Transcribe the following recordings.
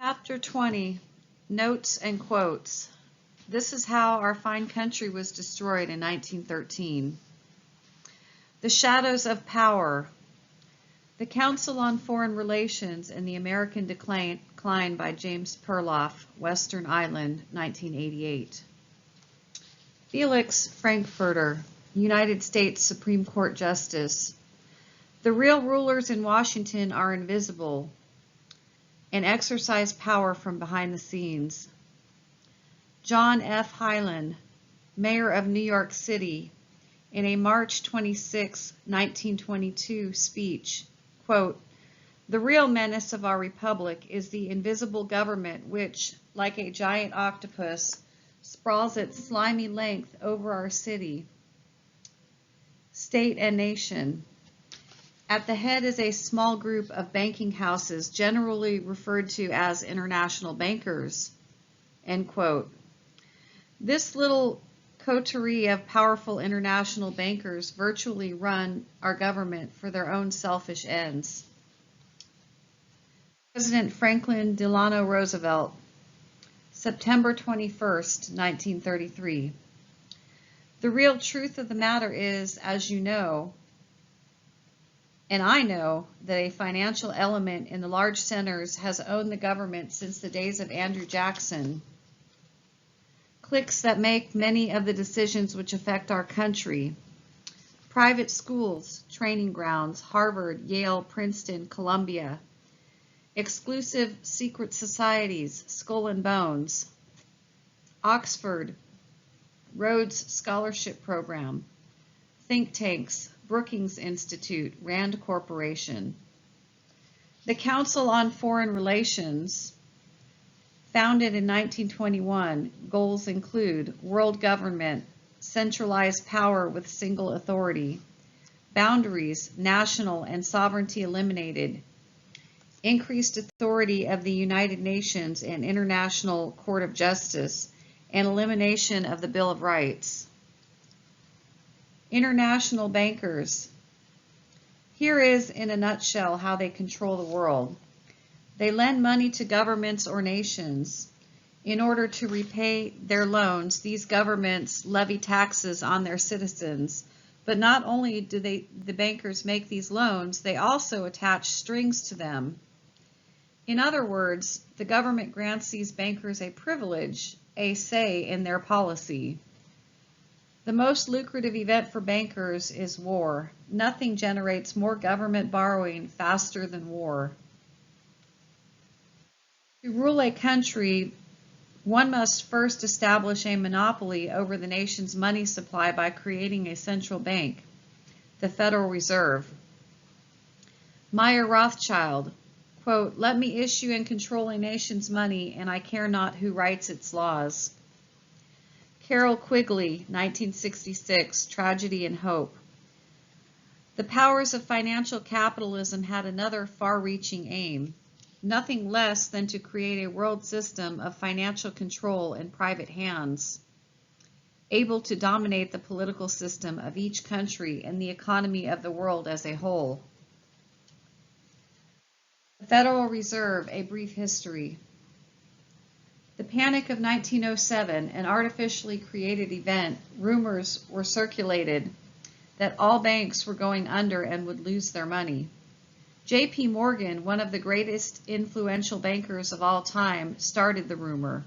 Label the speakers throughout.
Speaker 1: Chapter 20, Notes and Quotes. This is how our fine country was destroyed in 1913. The Shadows of Power. The Council on Foreign Relations and the American Decline by James Perloff, Western Island, 1988. Felix Frankfurter, United States Supreme Court Justice. The real rulers in Washington are invisible and exercise power from behind the scenes. John F. Hyland, Mayor of New York City, in a March 26, 1922 speech, quote, "The real menace of our republic is the invisible government which, like a giant octopus, sprawls its slimy length over our city, state, and nation. At the head is a small group of banking houses generally referred to as international bankers," end quote. This little coterie of powerful international bankers virtually run our government for their own selfish ends. President Franklin Delano Roosevelt, September 21st, 1933. The real truth of the matter is, as you know, and I know, that a financial element in the large centers has owned the government since the days of Andrew Jackson. Cliques that make many of the decisions which affect our country. Private schools, training grounds, Harvard, Yale, Princeton, Columbia. Exclusive secret societies, Skull and Bones. Oxford, Rhodes Scholarship Program. Think tanks, Brookings Institute, Rand Corporation. The Council on Foreign Relations, founded in 1921, goals include world government, centralized power with single authority, boundaries, national and sovereignty eliminated, increased authority of the United Nations and International Court of Justice, and elimination of the Bill of Rights. International bankers. Here is, in a nutshell, how they control the world. They lend money to governments or nations. In order to repay their loans, these governments levy taxes on their citizens. But not only do the bankers make these loans, they also attach strings to them. In other words, the government grants these bankers a privilege, a say in their policy. The most lucrative event for bankers is war. Nothing generates more government borrowing faster than war. To rule a country, one must first establish a monopoly over the nation's money supply by creating a central bank, the Federal Reserve. Meyer Rothschild, quote, "Let me issue and control a nation's money, and I care not who writes its laws." Carroll Quigley, 1966, Tragedy and Hope. The powers of financial capitalism had another far-reaching aim, nothing less than to create a world system of financial control in private hands, able to dominate the political system of each country and the economy of the world as a whole. The Federal Reserve, a brief history. The Panic of 1907, an artificially created event. Rumors were circulated that all banks were going under and would lose their money. J.P. Morgan, one of the greatest influential bankers of all time, started the rumor.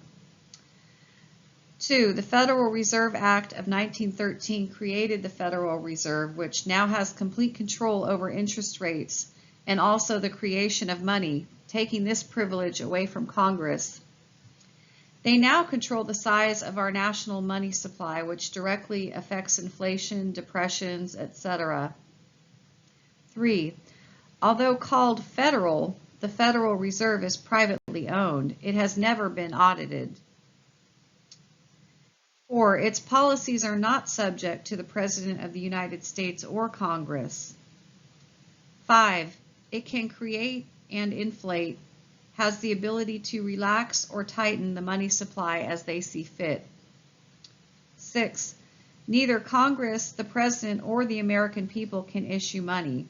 Speaker 1: 2. The Federal Reserve Act of 1913 created the Federal Reserve, which now has complete control over interest rates and also the creation of money, taking this privilege away from Congress. They now control the size of our national money supply, which directly affects inflation, depressions, etc. 3. Although called federal, the Federal Reserve is privately owned. It has never been audited. 4. Its policies are not subject to the President of the United States or Congress. 5. It can create and inflate, has the ability to relax or tighten the money supply as they see fit. 6. Neither Congress, the President, or the American people can issue money.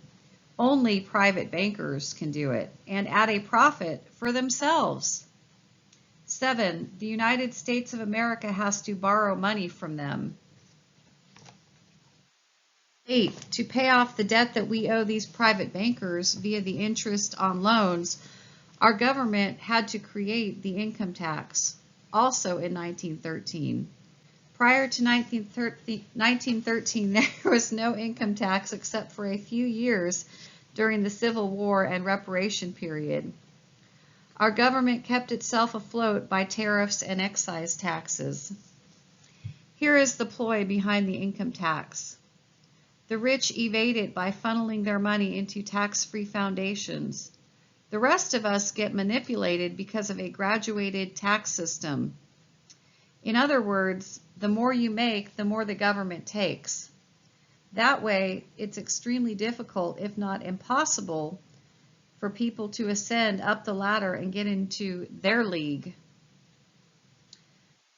Speaker 1: Only private bankers can do it, and at a profit for themselves. 7. The United States of America has to borrow money from them. 8. To pay off the debt that we owe these private bankers via the interest on loans, our government had to create the income tax, also in 1913. Prior to 1913, there was no income tax except for a few years during the Civil War and Reparation period. Our government kept itself afloat by tariffs and excise taxes. Here is the ploy behind the income tax. The rich evade it by funneling their money into tax-free foundations. The rest of us get manipulated because of a graduated tax system. In other words, the more you make, the more the government takes. That way, it's extremely difficult, if not impossible, for people to ascend up the ladder and get into their league.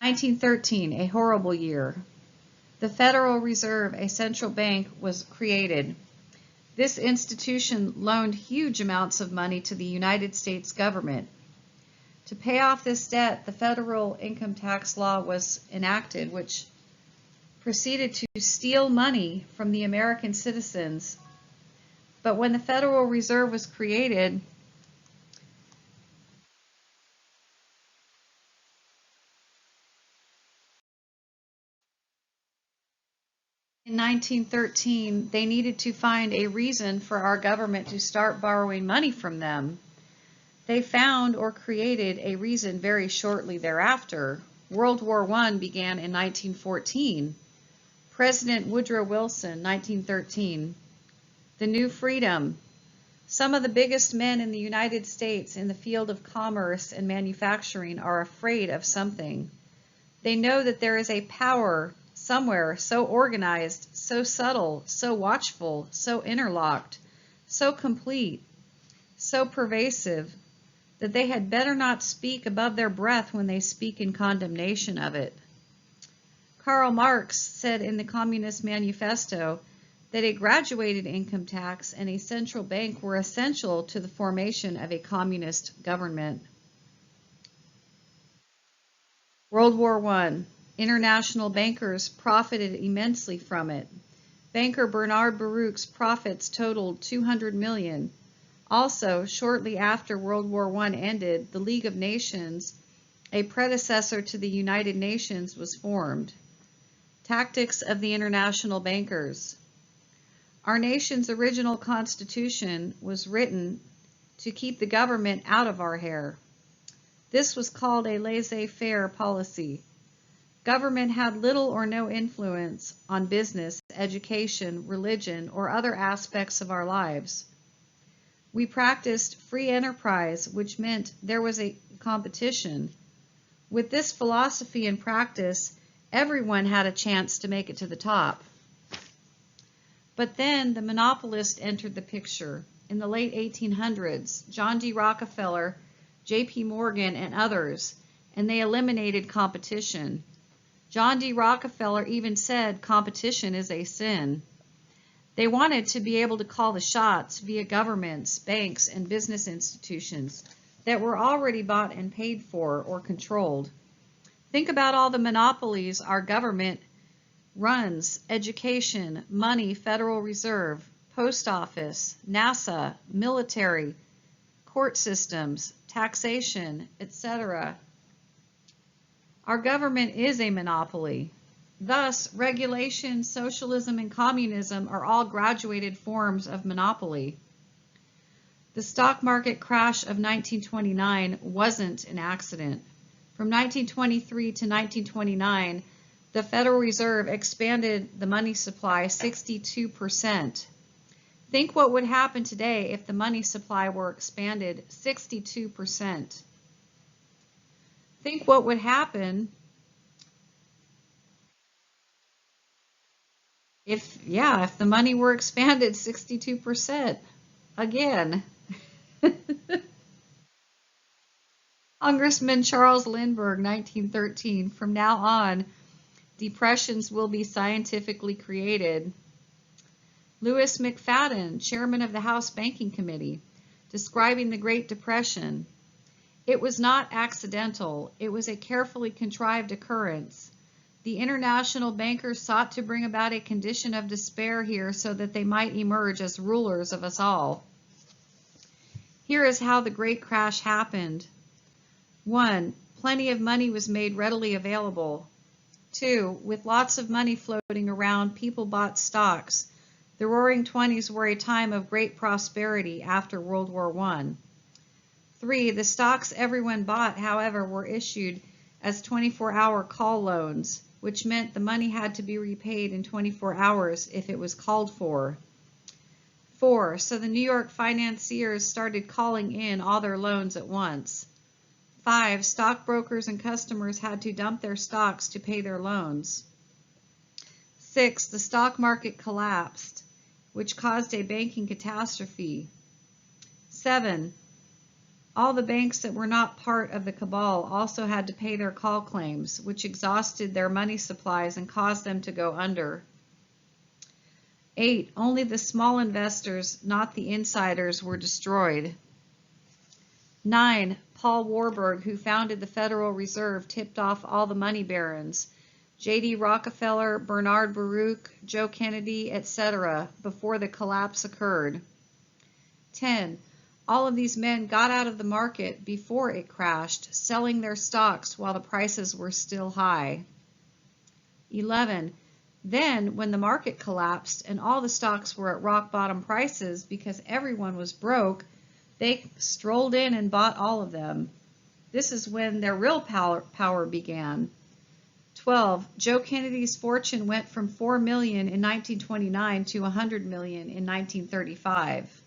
Speaker 1: 1913, a horrible year. The Federal Reserve, a central bank, was created. This institution loaned huge amounts of money to the United States government. To pay off this debt, the federal income tax law was enacted, which proceeded to steal money from the American citizens. But when the Federal Reserve was created, in 1913, they needed to find a reason for our government to start borrowing money from them. They found or created a reason very shortly thereafter. World War I began in 1914. President Woodrow Wilson, 1913. The New Freedom. Some of the biggest men in the United States in the field of commerce and manufacturing are afraid of something. They know that there is a power somewhere so organized, so subtle, so watchful, so interlocked, so complete, so pervasive, that they had better not speak above their breath when they speak in condemnation of it. Karl Marx said in the Communist Manifesto that a graduated income tax and a central bank were essential to the formation of a communist government. World War I. International bankers profited immensely from it. Banker Bernard Baruch's profits totaled $200 million. Also, shortly after World War I ended, the League of Nations, a predecessor to the United Nations, was formed. Tactics of the international bankers. Our nation's original constitution was written to keep the government out of our hair. This was called a laissez-faire policy. Government had little or no influence on business, education, religion, or other aspects of our lives. We practiced free enterprise, which meant there was a competition. With this philosophy in practice, everyone had a chance to make it to the top. But then the monopolist entered the picture. In the late 1800s, John D. Rockefeller, J.P. Morgan, and others, and they eliminated competition. John D. Rockefeller even said competition is a sin. They wanted to be able to call the shots via governments, banks, and business institutions that were already bought and paid for or controlled. Think about all the monopolies our government runs: education, money, Federal Reserve, post office, NASA, military, court systems, taxation, etc. Our government is a monopoly. Thus, regulation, socialism, and communism are all graduated forms of monopoly. The stock market crash of 1929 wasn't an accident. From 1923 to 1929, the Federal Reserve expanded the money supply 62%. Think what would happen today if the money supply were expanded 62%. Think what would happen if the money were expanded 62% again. Congressman Charles Lindbergh, 1913, from now on, depressions will be scientifically created. Louis McFadden, chairman of the House Banking Committee, describing the Great Depression. It was not accidental. It was a carefully contrived occurrence. The international bankers sought to bring about a condition of despair here so that they might emerge as rulers of us all. Here is how the great crash happened. 1. Plenty of money was made readily available. 2. With lots of money floating around, people bought stocks. The Roaring Twenties were a time of great prosperity after World War I. 3. The stocks everyone bought, however, were issued as 24-hour call loans, which meant the money had to be repaid in 24 hours if it was called for. 4. So the New York financiers started calling in all their loans at once. 5. Stockbrokers and customers had to dump their stocks to pay their loans. 6. The stock market collapsed, which caused a banking catastrophe. 7. All the banks that were not part of the cabal also had to pay their call claims, which exhausted their money supplies and caused them to go under. 8. Only the small investors, not the insiders, were destroyed. 9. Paul Warburg, who founded the Federal Reserve, tipped off all the money barons, J.D. Rockefeller, Bernard Baruch, Joe Kennedy, etc., before the collapse occurred. 10. All of these men got out of the market before it crashed, selling their stocks while the prices were still high. 11. Then, when the market collapsed and all the stocks were at rock bottom prices because everyone was broke, they strolled in and bought all of them. This is when their real power began. 12. Joe Kennedy's fortune went from $4 million in 1929 to $100 million in 1935.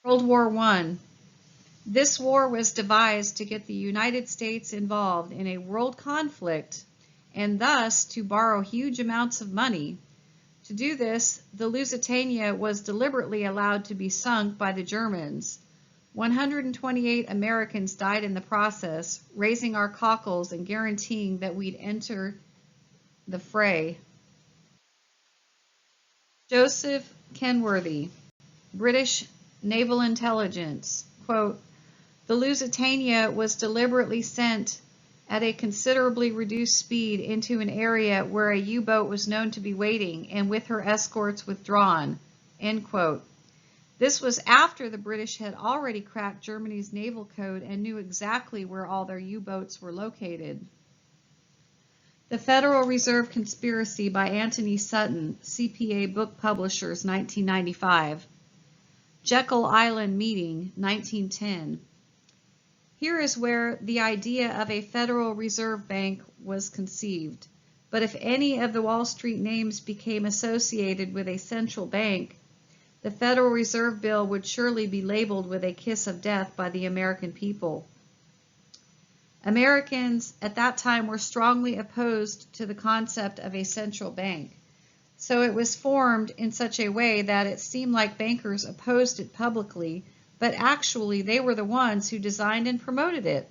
Speaker 1: World War I. This war was devised to get the United States involved in a world conflict and thus to borrow huge amounts of money. To do this, the Lusitania was deliberately allowed to be sunk by the Germans. 128 Americans died in the process, raising our cockles and guaranteeing that we'd enter the fray. Joseph Kenworthy, British Naval Intelligence, quote, "The Lusitania was deliberately sent at a considerably reduced speed into an area where a U-boat was known to be waiting and with her escorts withdrawn," end quote. This was after the British had already cracked Germany's naval code and knew exactly where all their U-boats were located. The Federal Reserve Conspiracy by Anthony Sutton, CPA Book Publishers, 1995. Jekyll Island Meeting, 1910. Here is where the idea of a Federal Reserve Bank was conceived. But if any of the Wall Street names became associated with a central bank, the Federal Reserve Bill would surely be labeled with a kiss of death by the American people. Americans at that time were strongly opposed to the concept of a central bank. So it was formed in such a way that it seemed like bankers opposed it publicly, but actually they were the ones who designed and promoted it.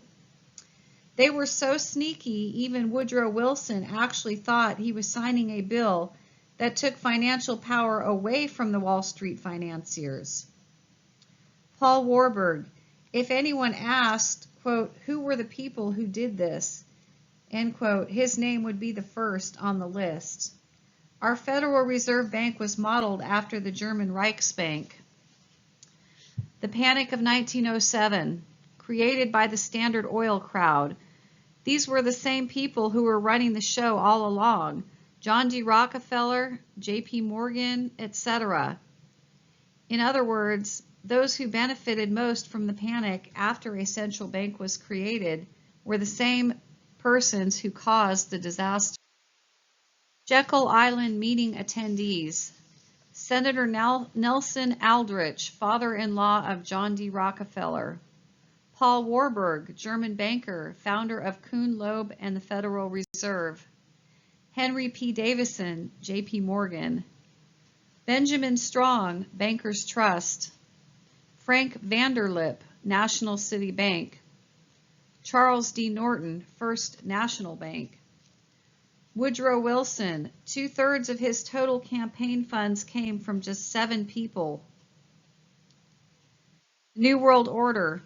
Speaker 1: They were so sneaky, even Woodrow Wilson actually thought he was signing a bill that took financial power away from the Wall Street financiers. Paul Warburg, if anyone asked, quote, "Who were the people who did this?" end quote, his name would be the first on the list. Our Federal Reserve Bank was modeled after the German Reichsbank. The Panic of 1907, created by the Standard Oil crowd. These were the same people who were running the show all along. John D. Rockefeller, J.P. Morgan, etc. In other words, those who benefited most from the panic after a central bank was created were the same persons who caused the disaster. Jekyll Island Meeting attendees. Senator Nelson Aldrich, father-in-law of John D. Rockefeller. Paul Warburg, German banker, founder of Kuhn Loeb and the Federal Reserve. Henry P. Davison, J.P. Morgan. Benjamin Strong, Bankers Trust. Frank Vanderlip, National City Bank. Charles D. Norton, First National Bank. Woodrow Wilson, 2/3 of his total campaign funds came from just 7 people. New World Order,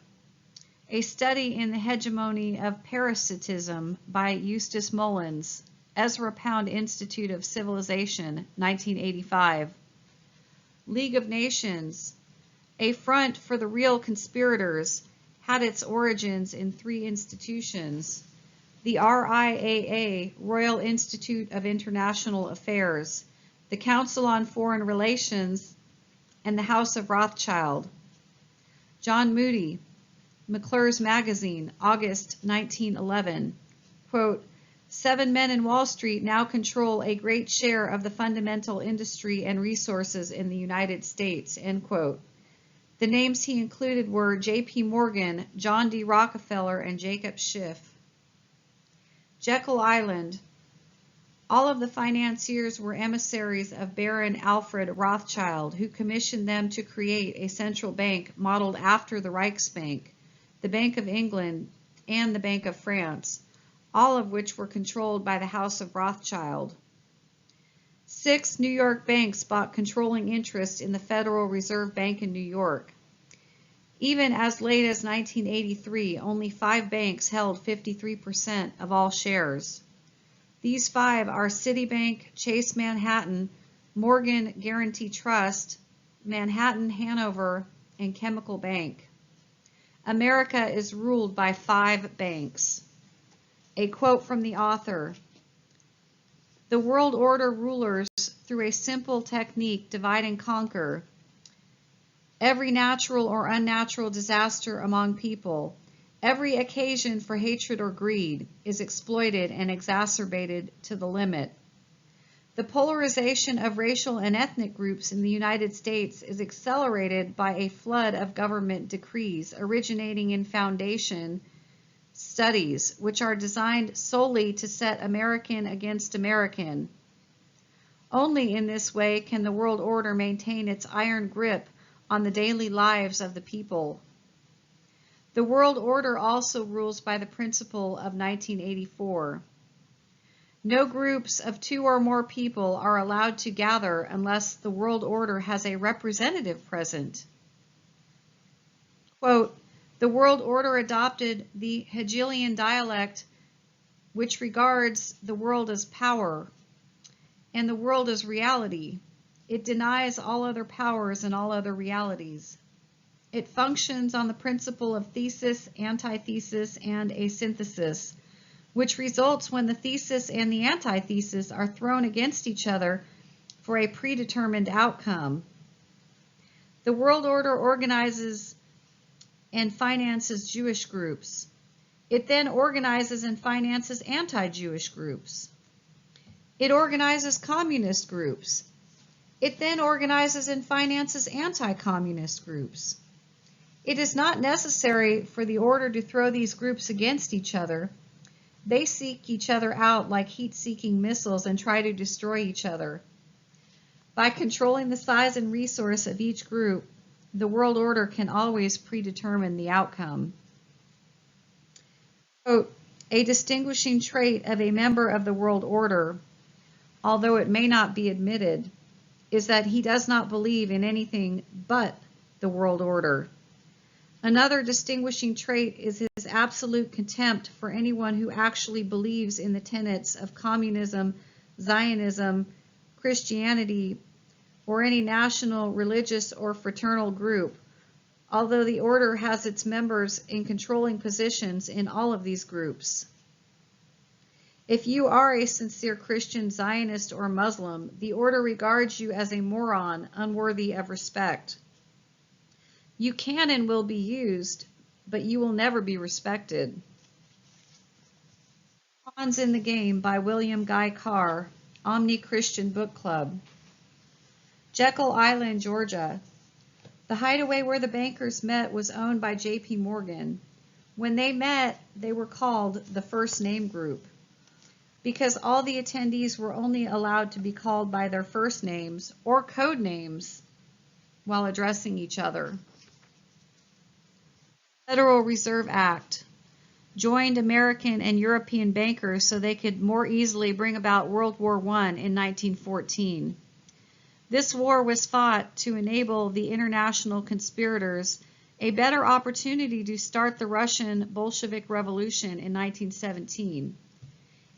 Speaker 1: a study in the hegemony of parasitism by Eustace Mullins, Ezra Pound Institute of Civilization, 1985. League of Nations, a front for the real conspirators, had its origins in three institutions: the RIAA, Royal Institute of International Affairs, the Council on Foreign Relations, and the House of Rothschild. John Moody, McClure's Magazine, August 1911, quote, "7 men in Wall Street now control a great share of the fundamental industry and resources in the United States," end quote. The names he included were J.P. Morgan, John D. Rockefeller, and Jacob Schiff. Jekyll Island. All of the financiers were emissaries of Baron Alfred Rothschild, who commissioned them to create a central bank modeled after the Reichsbank, the Bank of England, and the Bank of France, all of which were controlled by the House of Rothschild. 6 New York banks bought controlling interest in the Federal Reserve Bank in New York. Even as late as 1983, only 5 banks held 53% of all shares. These 5 are Citibank, Chase Manhattan, Morgan Guaranty Trust, Manhattan Hanover, and Chemical Bank. America is ruled by 5 banks. A quote from the author: "The world order rulers, through a simple technique, divide and conquer every natural or unnatural disaster among people. Every occasion for hatred or greed is exploited and exacerbated to the limit. The polarization of racial and ethnic groups in the United States is accelerated by a flood of government decrees originating in foundation studies, which are designed solely to set American against American. Only in this way can the world order maintain its iron grip on the daily lives of the people. The world order also rules by the principle of 1984. No groups of 2 or more people are allowed to gather unless the world order has a representative present." Quote, "The world order adopted the Hegelian dialect, which regards the world as power and the world as reality. It denies all other powers and all other realities. It functions on the principle of thesis, antithesis, and a synthesis, which results when the thesis and the antithesis are thrown against each other for a predetermined outcome. The world order organizes and finances Jewish groups. It then organizes and finances anti-Jewish groups. It organizes communist groups. It then organizes and finances anti-communist groups. It is not necessary for the order to throw these groups against each other. They seek each other out like heat-seeking missiles and try to destroy each other. By controlling the size and resource of each group, the world order can always predetermine the outcome." Quote, "A distinguishing trait of a member of the world order, although it may not be admitted, is that he does not believe in anything but the world order. Another distinguishing trait is his absolute contempt for anyone who actually believes in the tenets of communism, Zionism, Christianity, or any national, religious, or fraternal group, although the order has its members in controlling positions in all of these groups. If you are a sincere Christian, Zionist, or Muslim, the order regards you as a moron, unworthy of respect. You can and will be used, but you will never be respected." Pawns in the Game by William Guy Carr, Omni Christian Book Club. Jekyll Island, Georgia. The hideaway where the bankers met was owned by J.P. Morgan. When they met, they were called the First Name Group, because all the attendees were only allowed to be called by their first names or code names while addressing each other. Federal Reserve Act joined American and European bankers so they could more easily bring about World War I in 1914. This war was fought to enable the international conspirators a better opportunity to start the Russian Bolshevik Revolution in 1917.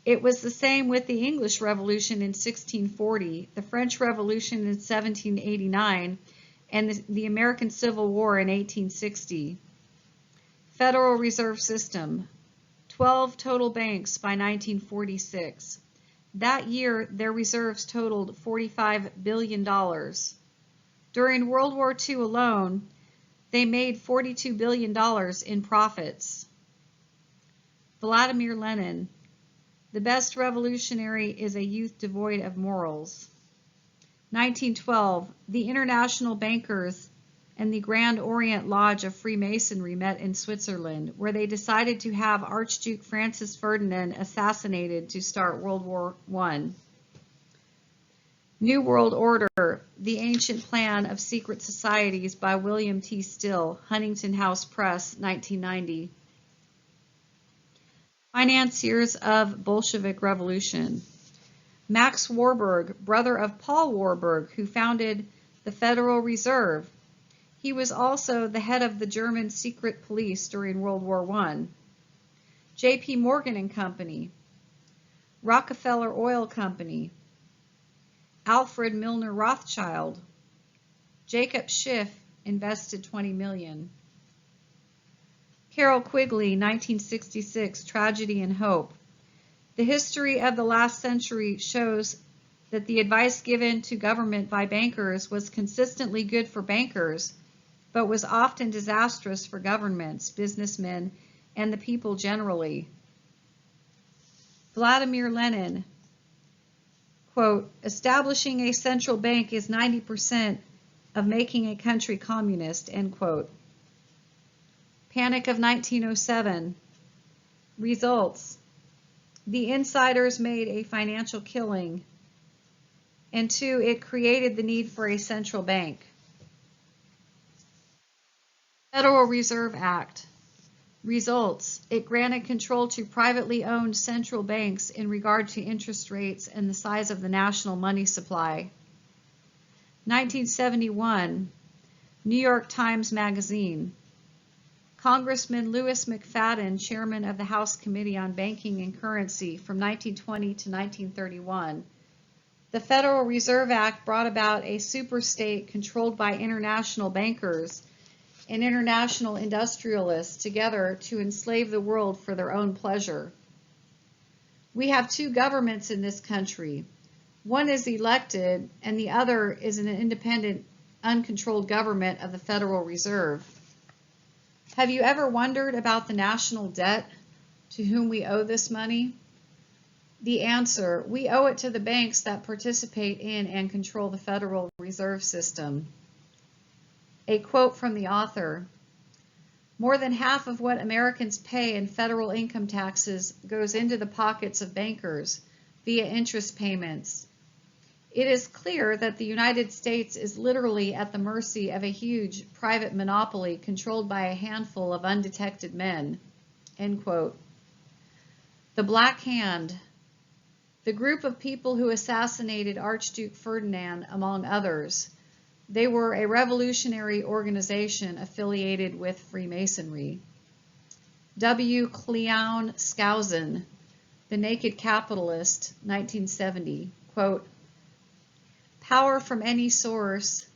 Speaker 1: It was the same with the English Revolution in 1640, the French Revolution in 1789, and the American Civil War in 1860. Federal Reserve System, 12 total banks by 1946. That year, their reserves totaled $45 billion. During World War II alone, they made $42 billion in profits. Vladimir Lenin, the best revolutionary is a youth devoid of morals. 1912, the international bankers and the Grand Orient Lodge of Freemasonry met in Switzerland, where they decided to have Archduke Francis Ferdinand assassinated to start World War I. New World Order, The Ancient Plan of Secret Societies by William T. Still, Huntington House Press, 1990. Financiers of Bolshevik Revolution. Max Warburg, brother of Paul Warburg, who founded the Federal Reserve. He was also the head of the German secret police during World War I. J.P. Morgan and Company. Rockefeller Oil Company. Alfred Milner Rothschild. Jacob Schiff invested $20 million. Carroll Quigley, 1966, Tragedy and Hope. The history of the last century shows that the advice given to government by bankers was consistently good for bankers, but was often disastrous for governments, businessmen, and the people generally. Vladimir Lenin, quote, establishing a central bank is 90% of making a country communist, end quote. Panic of 1907. Results. The insiders made a financial killing. And 2, it created the need for a central bank. Federal Reserve Act. Results. It granted control to privately owned central banks in regard to interest rates and the size of the national money supply. 1971. New York Times Magazine. Congressman Louis McFadden, chairman of the House Committee on Banking and Currency from 1920 to 1931. The Federal Reserve Act brought about a superstate controlled by international bankers and international industrialists together to enslave the world for their own pleasure. We have 2 governments in this country. One is elected, and the other is an independent, uncontrolled government of the Federal Reserve. Have you ever wondered about the national debt? To whom we owe this money? The answer, we owe it to the banks that participate in and control the Federal Reserve System. A quote from the author, more than half of what Americans pay in federal income taxes goes into the pockets of bankers via interest payments. It is clear that the United States is literally at the mercy of a huge private monopoly controlled by a handful of undetected men. End quote. The Black Hand. The group of people who assassinated Archduke Ferdinand, among others. They were a revolutionary organization affiliated with Freemasonry. W. Cleon Skousen, The Naked Capitalist, 1970, quote, power from any source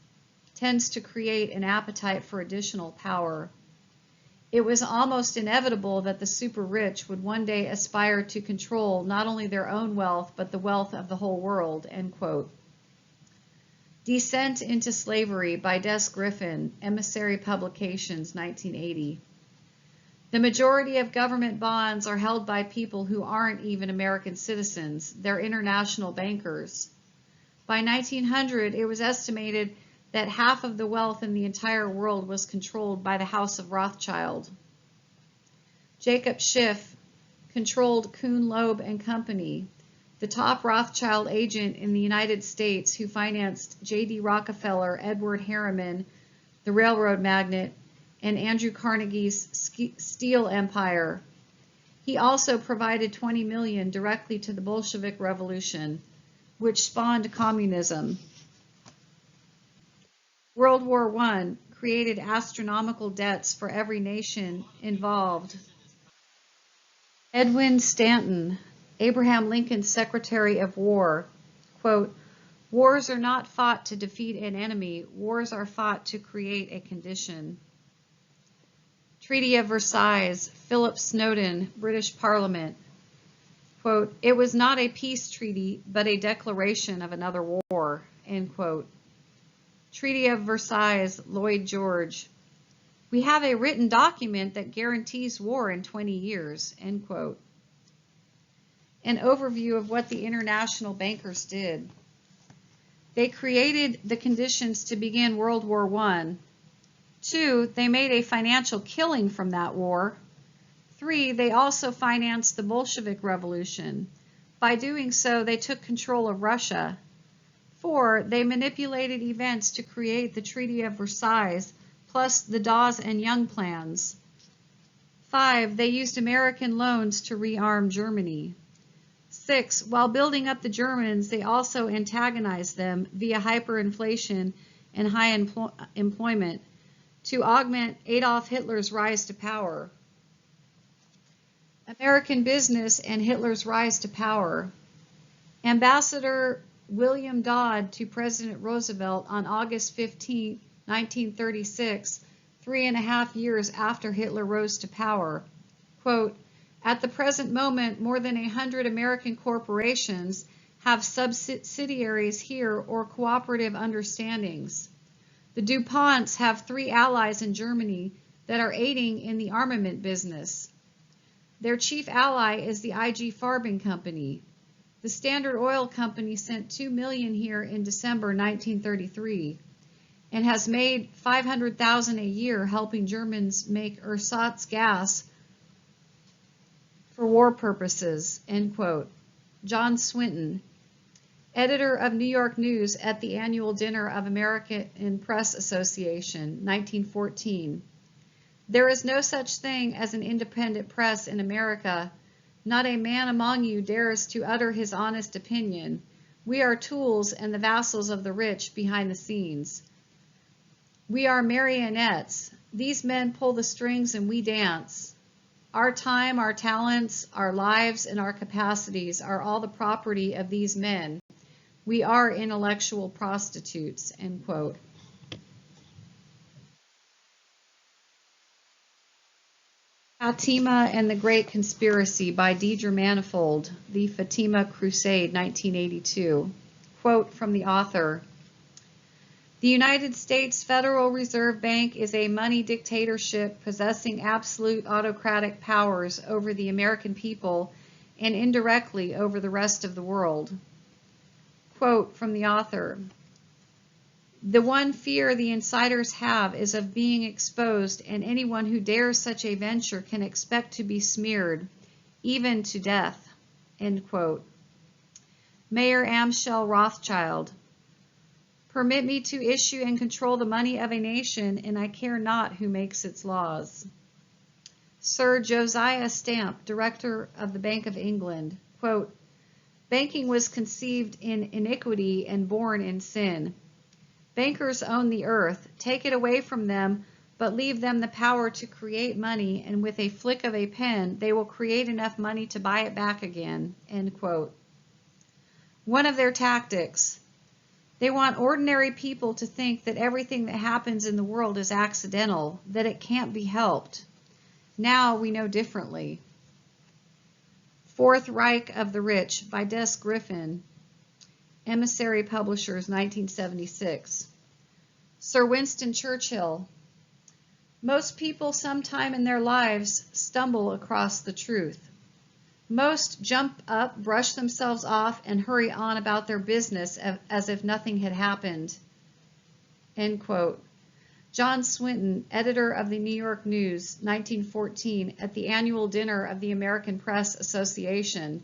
Speaker 1: tends to create an appetite for additional power. It was almost inevitable that the super rich would one day aspire to control not only their own wealth, but the wealth of the whole world, end quote. Descent into Slavery by Des Griffin, Emissary Publications, 1980. The majority of government bonds are held by people who aren't even American citizens. They're international bankers. By 1900, it was estimated that half of the wealth in the entire world was controlled by the House of Rothschild. Jacob Schiff controlled Kuhn Loeb and Company, the top Rothschild agent in the United States who financed J.D. Rockefeller, Edward Harriman, the railroad magnate, and Andrew Carnegie's steel empire. He also provided $20 million directly to the Bolshevik Revolution, which spawned communism. World War I, created astronomical debts for every nation involved. Edwin Stanton, Abraham Lincoln's Secretary of War, quote, "Wars are not fought to defeat an enemy. Wars are fought to create a condition." Treaty of Versailles, Philip Snowden, British Parliament, quote, "It was not a peace treaty, but a declaration of another war," end quote. Treaty of Versailles, Lloyd George, "We have a written document that guarantees war in 20 years, end quote. An overview of what the international bankers did. They created the conditions to begin World War I. 2, they made a financial killing from that war. 3, they also financed the Bolshevik Revolution. By doing so, they took control of Russia. 4, they manipulated events to create the Treaty of Versailles, plus the Dawes and Young plans. 5, they used American loans to rearm Germany. 6, while building up the Germans, they also antagonized them via hyperinflation and high employment to augment Adolf Hitler's rise to power. American business and Hitler's rise to power. Ambassador William Dodd to President Roosevelt on August 15, 1936, 3.5 years after Hitler rose to power, quote, "At the present moment, more than 100 American corporations have subsidiaries here or cooperative understandings. The DuPonts have 3 allies in Germany that are aiding in the armament business. Their chief ally is the IG Farben Company. The Standard Oil Company sent $2 million here in December 1933 and has made $500,000 a year helping Germans make ersatz gas for war purposes," end quote. John Swinton, editor of New York News at the annual dinner of American Press Association, 1914. "There is no such thing as an independent press in America. Not a man among you dares to utter his honest opinion. We are tools and the vassals of the rich behind the scenes. We are marionettes. These men pull the strings and we dance. Our time, our talents, our lives, and our capacities are all the property of these men. We are intellectual prostitutes," end quote. Fatima and the Great Conspiracy by Deidre Manifold, The Fatima Crusade, 1982. Quote from the author, "The United States Federal Reserve Bank is a money dictatorship possessing absolute autocratic powers over the American people and indirectly over the rest of the world." Quote from the author, "The one fear the insiders have is of being exposed, and anyone who dares such a venture can expect to be smeared, even to death," end quote. Mayor Amschel Rothschild, "Permit me to issue and control the money of a nation, and I care not who makes its laws." Sir Josiah Stamp, director of the Bank of England, quote, "Banking was conceived in iniquity and born in sin. Bankers own the earth. Take it away from them, but leave them the power to create money, and with a flick of a pen, they will create enough money to buy it back again," end quote. One of their tactics. They want ordinary people to think that everything that happens in the world is accidental, that it can't be helped. Now we know differently. Fourth Reich of the Rich by Des Griffin, Emissary Publishers, 1976. Sir Winston Churchill, "Most people sometime in their lives stumble across the truth. Most jump up, brush themselves off, and hurry on about their business as if nothing had happened," end quote. John Swinton, editor of the New York News, 1914, at the annual dinner of the American Press Association,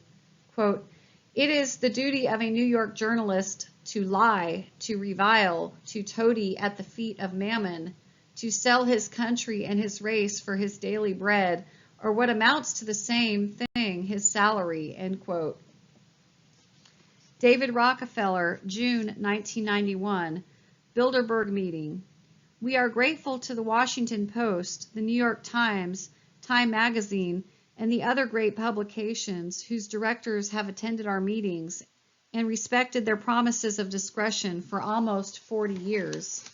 Speaker 1: quote, "It is the duty of a New York journalist to lie, to revile, to toady at the feet of Mammon, to sell his country and his race for his daily bread, or what amounts to the same thing, his salary," end quote. David Rockefeller, June 1991, Bilderberg meeting. We are grateful to the Washington Post, the New York Times, Time Magazine, and the other great publications whose directors have attended our meetings and respected their promises of discretion for almost 40 years.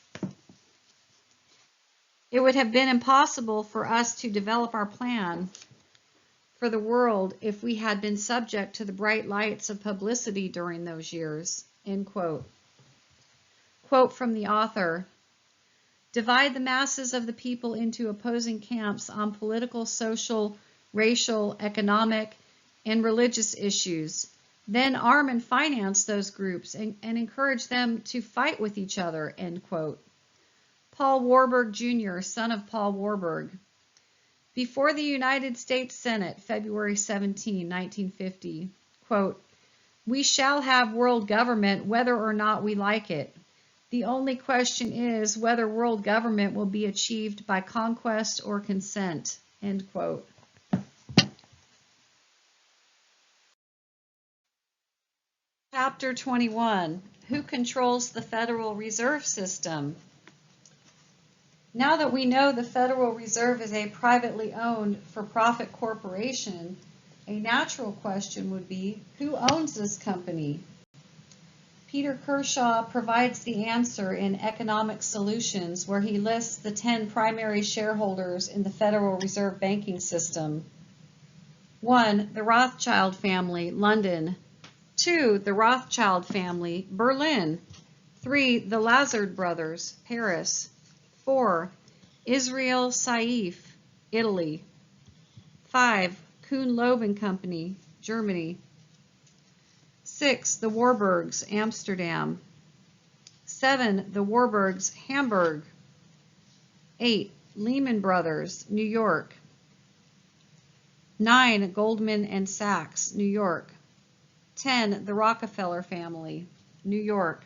Speaker 1: It would have been impossible for us to develop our plan for the world if we had been subject to the bright lights of publicity during those years. End quote. Quote from the author: divide the masses of the people into opposing camps on political, social, racial, economic, and religious issues. Then arm and finance those groups and encourage them to fight with each other, end quote. Paul Warburg Jr., son of Paul Warburg. Before the United States Senate, February 17, 1950, quote, we shall have world government whether or not we like it. The only question is whether world government will be achieved by conquest or consent, end quote. Chapter 21, Who Controls the Federal Reserve System? Now that we know the Federal Reserve is a privately owned for-profit corporation, a natural question would be, who owns this company? Peter Kershaw provides the answer in Economic Solutions, where he lists the 10 primary shareholders in the Federal Reserve banking system. 1. The Rothschild family, London. 2. The Rothschild family, Berlin. 3. The Lazard brothers, Paris. 4. Israel Saif, Italy. 5. Kuhn Loeb and Company, Germany. 6. The Warburgs, Amsterdam. 7. The Warburgs, Hamburg. 8. Lehman Brothers, New York. 9. Goldman and Sachs, New York. 10. The Rockefeller family, New York.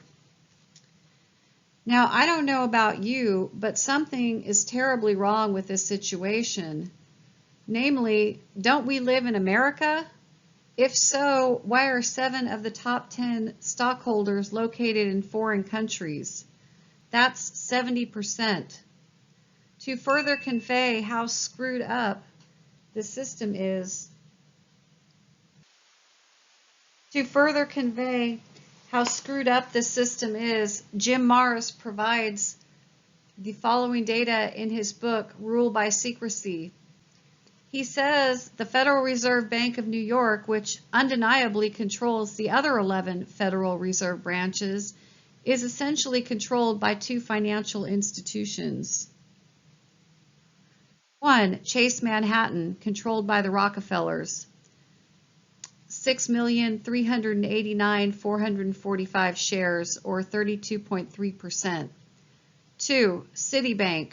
Speaker 1: Now, I don't know about you, but something is terribly wrong with this situation. Namely, don't we live in America? If so, why are 7 of the top 10 stockholders located in foreign countries? That's 70%. To further convey how screwed up the system is, Jim Marrs provides the following data in his book, Rule by Secrecy. He says the Federal Reserve Bank of New York, which undeniably controls the other 11 Federal Reserve branches, is essentially controlled by 2 financial institutions. 1. Chase Manhattan, controlled by the Rockefellers. 6,389,445 shares, or 32.3%. 2. Citibank,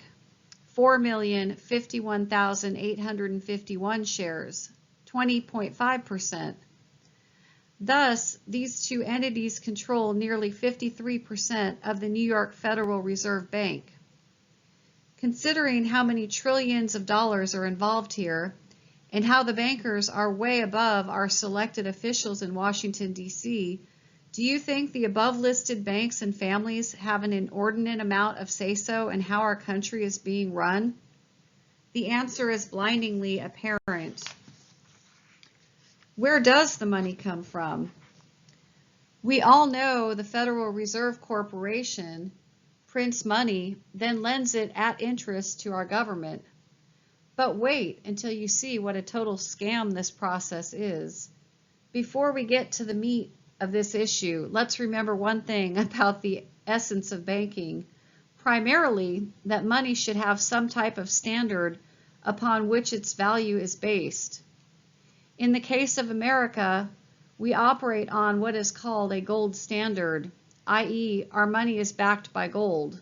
Speaker 1: 4,051,851 shares, 20.5%. Thus, these 2 entities control nearly 53% of the New York Federal Reserve Bank. Considering how many trillions of dollars are involved here, and how the bankers are way above our selected officials in Washington, D.C., do you think the above-listed banks and families have an inordinate amount of say-so in how our country is being run? The answer is blindingly apparent. Where does the money come from? We all know the Federal Reserve Corporation prints money, then lends it at interest to our government. But wait until you see what a total scam this process is. Before we get to the meat of this issue, let's remember one thing about the essence of banking. Primarily, that money should have some type of standard upon which its value is based. In the case of America, we operate on what is called a gold standard, i.e., our money is backed by gold.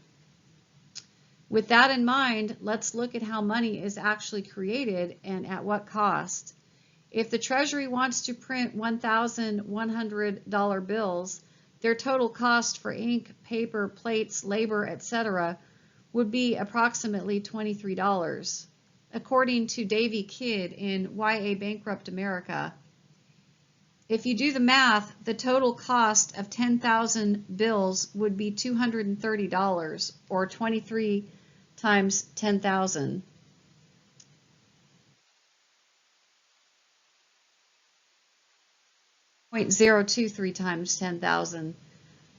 Speaker 1: With that in mind, let's look at how money is actually created and at what cost. If the Treasury wants to print $1,100 bills, their total cost for ink, paper, plates, labor, etc. would be approximately $23, according to Davy Kidd in Why a Bankrupt America. If you do the math, the total cost of 10,000 bills would be $230, or 23 times 10,000. 0.023 times 10,000.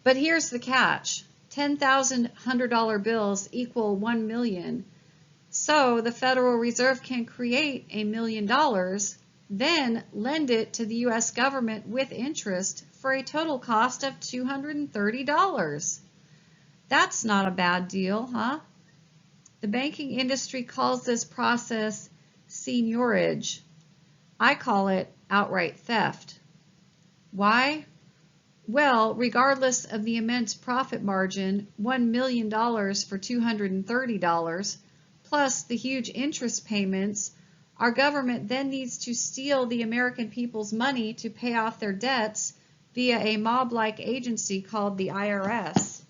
Speaker 1: But here's the catch. 10,000 $100 bills equal 1 million. So the Federal Reserve can create $1 million, then lend it to the U.S. government with interest for a total cost of $230. That's not a bad deal, huh? The banking industry calls this process seigniorage. I call it outright theft. Why? Well, regardless of the immense profit margin, $1 million for $230, plus the huge interest payments, our government then needs to steal the American people's money to pay off their debts via a mob-like agency called the IRS.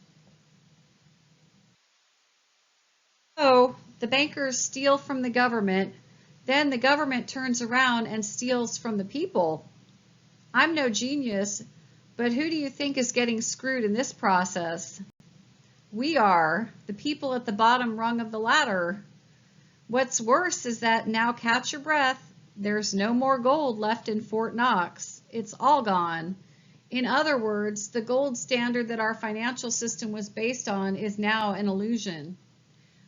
Speaker 1: So the bankers steal from the government, then the government turns around and steals from the people. I'm no genius, but who do you think is getting screwed in this process? We are, the people at the bottom rung of the ladder. What's worse is that, now catch your breath, there's no more gold left in Fort Knox. It's all gone. In other words, the gold standard that our financial system was based on is now an illusion.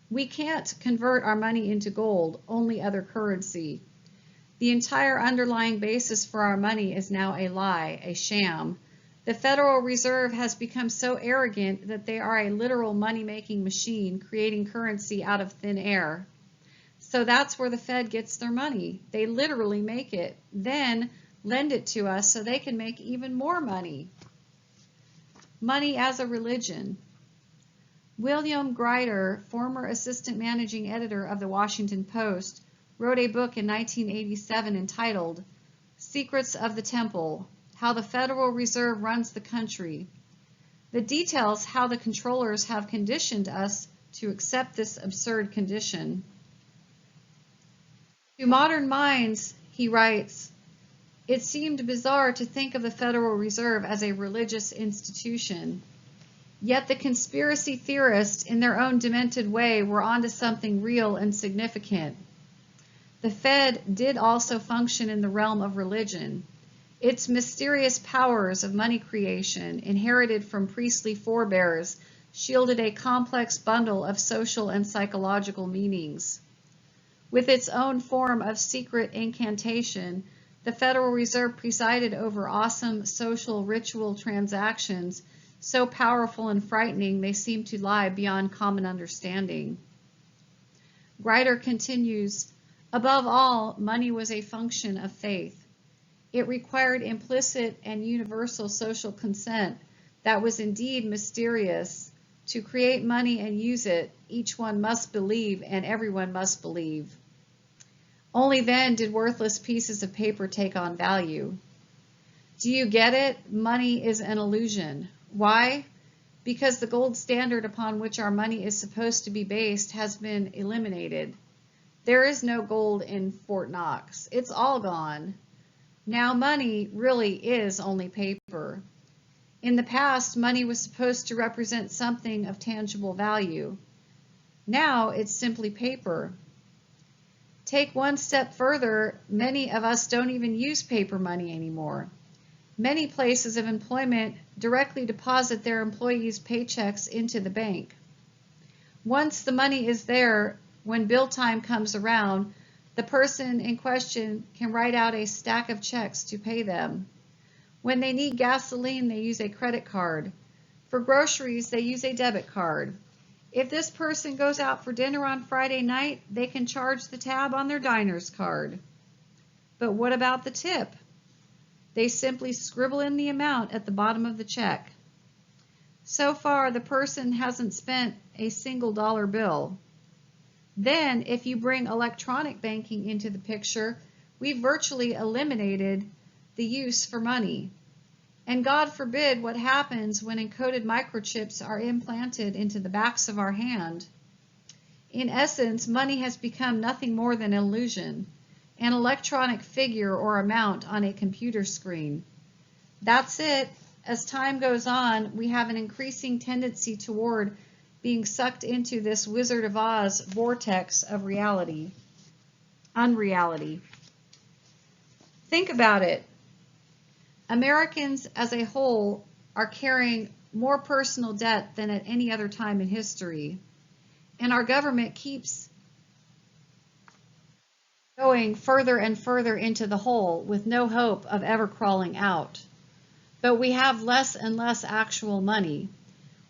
Speaker 1: We can't convert our money into gold, only other currency. The entire underlying basis for our money is now a lie, a sham. The Federal Reserve has become so arrogant that they are a literal money-making machine, creating currency out of thin air. So that's where the Fed gets their money. They literally make it, then lend it to us so they can make even more money. Money as a religion. William Grider, former assistant managing editor of the Washington Post, wrote a book in 1987 entitled Secrets of the Temple: How the Federal Reserve Runs the Country. That details how the controllers have conditioned us to accept this absurd condition. To modern minds, he writes, it seemed bizarre to think of the Federal Reserve as a religious institution. Yet the conspiracy theorists, in their own demented way, were onto something real and significant. The Fed did also function in the realm of religion. Its mysterious powers of money creation, inherited from priestly forebears, shielded a complex bundle of social and psychological meanings. With its own form of secret incantation, the Federal Reserve presided over awesome social ritual transactions, so powerful and frightening they seem to lie beyond common understanding. Grider continues, above all, money was a function of faith. It required implicit and universal social consent that was indeed mysterious. To create money and use it, each one must believe and everyone must believe. Only then did worthless pieces of paper take on value. Do you get it? Money is an illusion. Why? Because the gold standard upon which our money is supposed to be based has been eliminated. There is no gold in Fort Knox. It's all gone. Now money really is only paper. In the past, money was supposed to represent something of tangible value. Now it's simply paper. Take one step further, many of us don't even use paper money anymore. Many places of employment directly deposit their employees' paychecks into the bank. Once the money is there, when bill time comes around, the person in question can write out a stack of checks to pay them. When they need gasoline, they use a credit card. For groceries, they use a debit card. If this person goes out for dinner on Friday night, they can charge the tab on their diner's card. But what about the tip? They simply scribble in the amount at the bottom of the check. So far, the person hasn't spent a single dollar bill. Then, if you bring electronic banking into the picture, we've virtually eliminated the use for money. And God forbid what happens when encoded microchips are implanted into the backs of our hand. In essence, money has become nothing more than an illusion, an electronic figure or amount on a computer screen. That's it. As time goes on, we have an increasing tendency toward being sucked into this Wizard of Oz vortex of unreality. Think about it. Americans as a whole are carrying more personal debt than at any other time in history, and our government keeps going further and further into the hole with no hope of ever crawling out. But we have less and less actual money.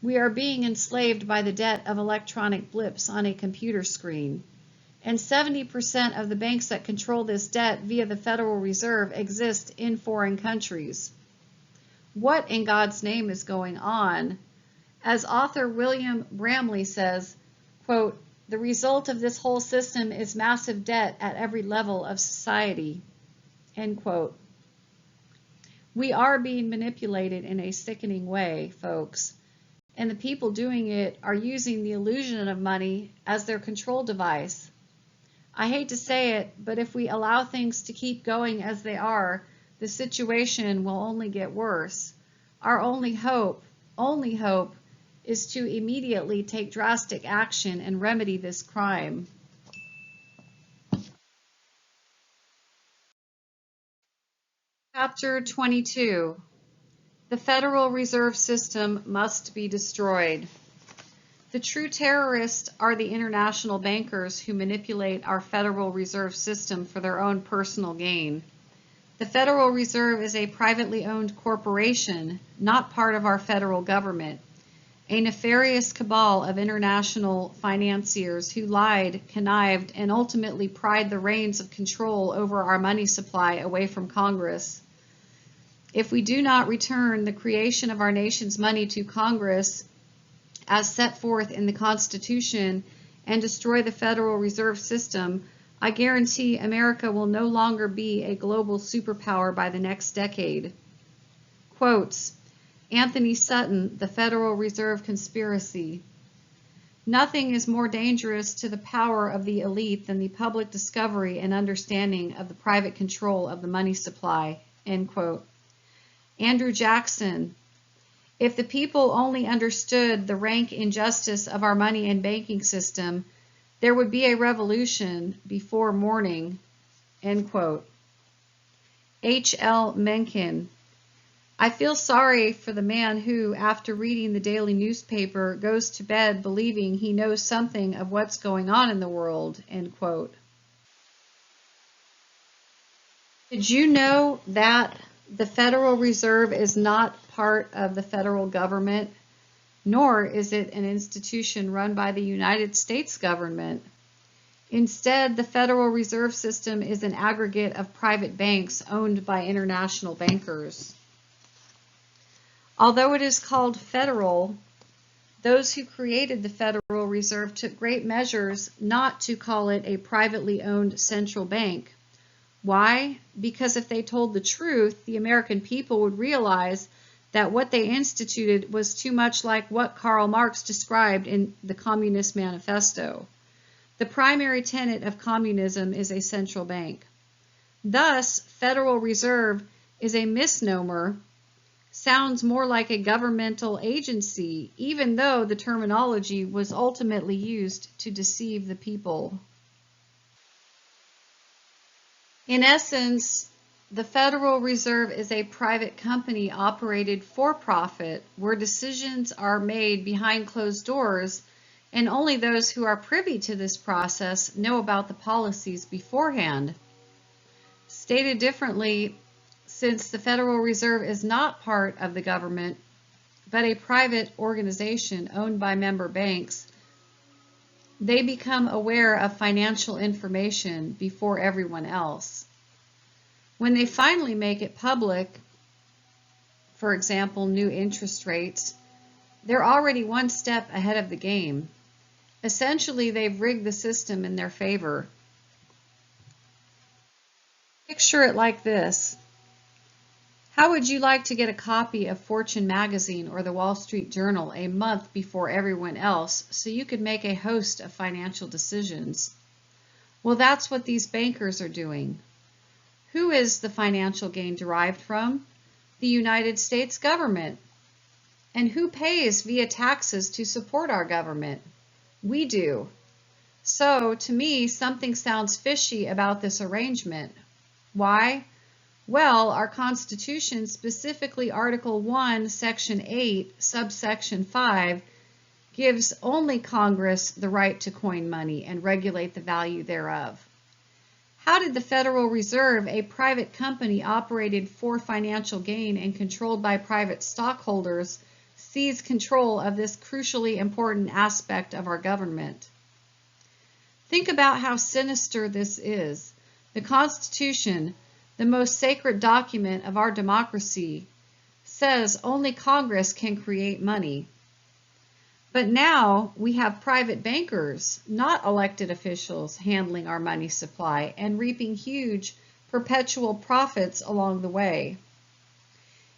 Speaker 1: We are being enslaved by the debt of electronic blips on a computer screen. And 70% of the banks that control this debt via the Federal Reserve exist in foreign countries. What in God's name is going on? As author William Bramley says, quote, "The result of this whole system is massive debt at every level of society," end quote. We are being manipulated in a sickening way, folks, and the people doing it are using the illusion of money as their control device. I hate to say it, but if we allow things to keep going as they are, the situation will only get worse. Our only hope is to immediately take drastic action and remedy this crime. Chapter 22. The Federal Reserve System must be destroyed. The true terrorists are the international bankers who manipulate our Federal Reserve System for their own personal gain. The Federal Reserve is a privately owned corporation, not part of our federal government, a nefarious cabal of international financiers who lied, connived, and ultimately pried the reins of control over our money supply away from Congress. If we do not return the creation of our nation's money to Congress as set forth in the Constitution and destroy the Federal Reserve System, I guarantee America will no longer be a global superpower by the next decade. Quotes, Anthony Sutton, The Federal Reserve Conspiracy. Nothing is more dangerous to the power of the elite than the public discovery and understanding of the private control of the money supply. End quote. Andrew Jackson. If the people only understood the rank injustice of our money and banking system, there would be a revolution before morning. End quote. H.L. Mencken. I feel sorry for the man who, after reading the daily newspaper, goes to bed believing he knows something of what's going on in the world. End quote. Did you know that the Federal Reserve is not part of the federal government, nor is it an institution run by the United States government? Instead, the Federal Reserve System is an aggregate of private banks owned by international bankers. Although it is called federal, those who created the Federal Reserve took great measures not to call it a privately owned central bank. Why? Because if they told the truth, the American people would realize that what they instituted was too much like what Karl Marx described in the Communist Manifesto. The primary tenet of communism is a central bank. Thus, Federal Reserve is a misnomer, sounds more like a governmental agency, even though the terminology was ultimately used to deceive the people. In essence, the Federal Reserve is a private company operated for profit, where decisions are made behind closed doors, and only those who are privy to this process know about the policies beforehand. Stated differently, since the Federal Reserve is not part of the government, but a private organization owned by member banks, they become aware of financial information before everyone else. When they finally make it public, for example, new interest rates, they're already one step ahead of the game. Essentially, they've rigged the system in their favor. Picture it like this. How would you like to get a copy of Fortune magazine or the Wall Street Journal a month before everyone else so you could make a host of financial decisions? Well, that's what these bankers are doing. Who is the financial gain derived from? The United States government. And who pays via taxes to support our government? We do. So, to me, something sounds fishy about this arrangement. Why? Well, our Constitution, specifically Article 1, Section 8, subsection 5, gives only Congress the right to coin money and regulate the value thereof. How did the Federal Reserve, a private company operated for financial gain and controlled by private stockholders, seize control of this crucially important aspect of our government? Think about how sinister this is. The Constitution, the most sacred document of our democracy, says only Congress can create money. But now we have private bankers, not elected officials, handling our money supply and reaping huge perpetual profits along the way.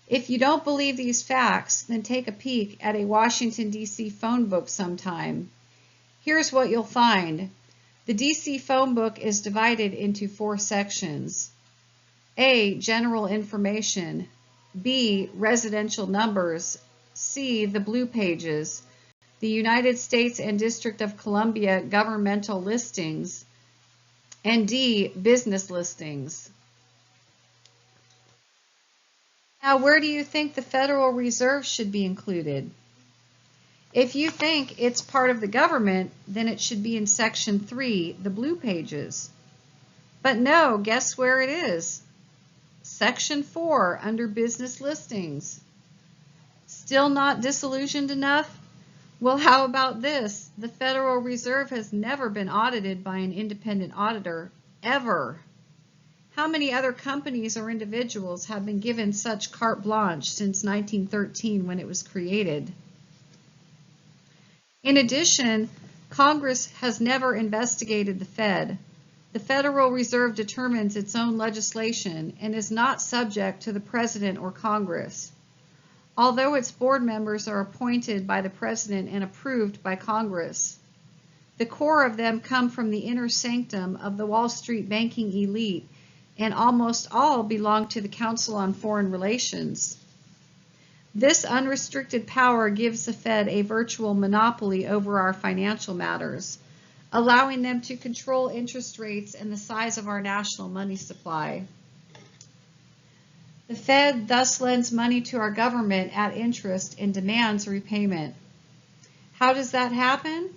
Speaker 1: If you don't believe these facts, then take a peek at a Washington, D.C. phone book sometime. Here's what you'll find. The D.C. phone book is divided into 4 sections. A. General information. B. Residential numbers. C. The blue pages. The United States and District of Columbia governmental listings. And D. Business listings. Now, where do you think the Federal Reserve should be included? If you think it's part of the government, then it should be in Section 3, the blue pages. But no, guess where it is? Section 4, under business listings. Still not disillusioned enough? Well, how about this? The Federal Reserve has never been audited by an independent auditor, ever. How many other companies or individuals have been given such carte blanche since 1913 when it was created? In addition, Congress has never investigated the Fed. The Federal Reserve determines its own legislation and is not subject to the President or Congress. Although its board members are appointed by the President and approved by Congress. The core of them come from the inner sanctum of the Wall Street banking elite, and almost all belong to the Council on Foreign Relations. This unrestricted power gives the Fed a virtual monopoly over our financial matters, allowing them to control interest rates and the size of our national money supply. The Fed thus lends money to our government at interest and demands repayment. How does that happen?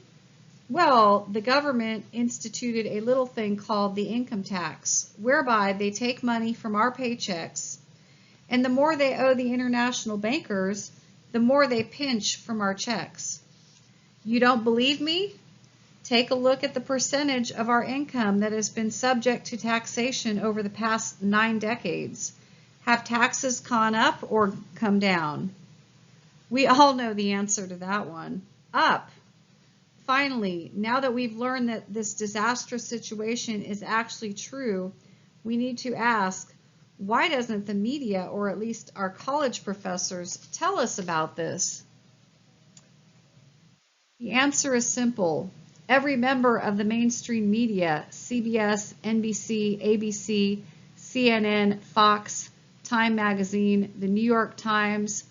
Speaker 1: Well, the government instituted a little thing called the income tax, whereby they take money from our paychecks, and the more they owe the international bankers, the more they pinch from our checks. You don't believe me? Take a look at the percentage of our income that has been subject to taxation over the past 9 decades. Have taxes gone up or come down? We all know the answer to that one. Up. Finally, now that we've learned that this disastrous situation is actually true, we need to ask, why doesn't the media, or at least our college professors, tell us about this? The answer is simple. Every member of the mainstream media, CBS, NBC, ABC, CNN, Fox, Time Magazine, the New York Times,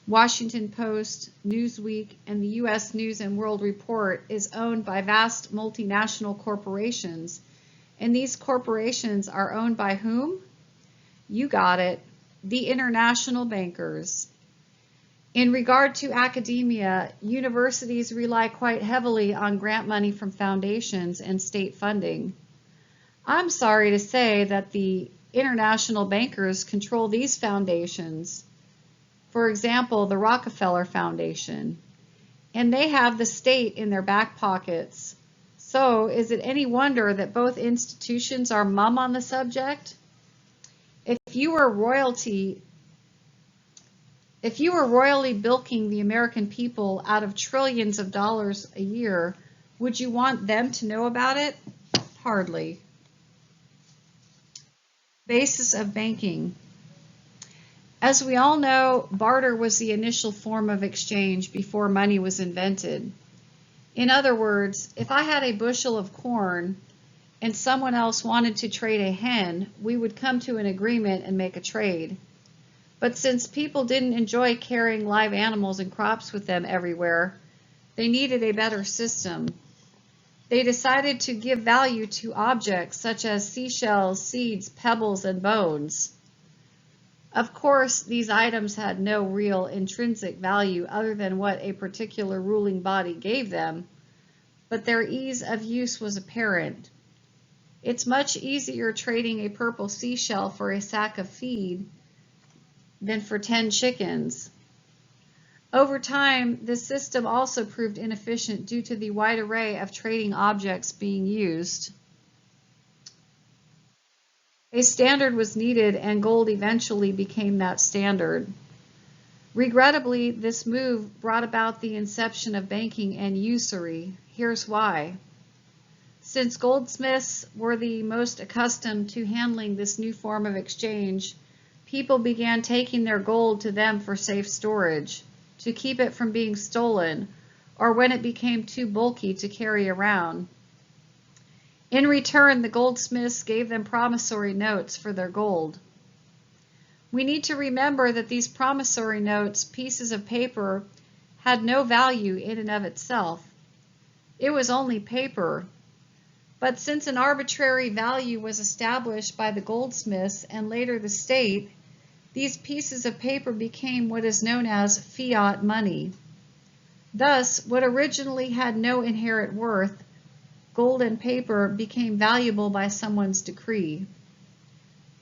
Speaker 1: Washington Post, Newsweek, and the U.S. News and World Report, is owned by vast multinational corporations. And these corporations are owned by whom? You got it, the international bankers. In regard to academia, universities rely quite heavily on grant money from foundations and state funding. I'm sorry to say that the international bankers control these foundations. For example, the Rockefeller Foundation, and they have the state in their back pockets. So, is it any wonder that both institutions are mum on the subject? If you were royally bilking the American people out of trillions of dollars a year, would you want them to know about it? Hardly. Basis of banking. As we all know, barter was the initial form of exchange before money was invented. In other words, if I had a bushel of corn and someone else wanted to trade a hen, we would come to an agreement and make a trade. But since people didn't enjoy carrying live animals and crops with them everywhere, they needed a better system. They decided to give value to objects such as seashells, seeds, pebbles, and bones. Of course, these items had no real intrinsic value other than what a particular ruling body gave them, but their ease of use was apparent. It's much easier trading a purple seashell for a sack of feed than for 10 chickens. Over time, this system also proved inefficient due to the wide array of trading objects being used. A standard was needed, and gold eventually became that standard. Regrettably, this move brought about the inception of banking and usury. Here's why. Since goldsmiths were the most accustomed to handling this new form of exchange, people began taking their gold to them for safe storage, to keep it from being stolen, or when it became too bulky to carry around. In return, the goldsmiths gave them promissory notes for their gold. We need to remember that these promissory notes, pieces of paper, had no value in and of itself. It was only paper. But since an arbitrary value was established by the goldsmiths and later the state, these pieces of paper became what is known as fiat money. Thus, what originally had no inherent worth, gold and paper, became valuable by someone's decree.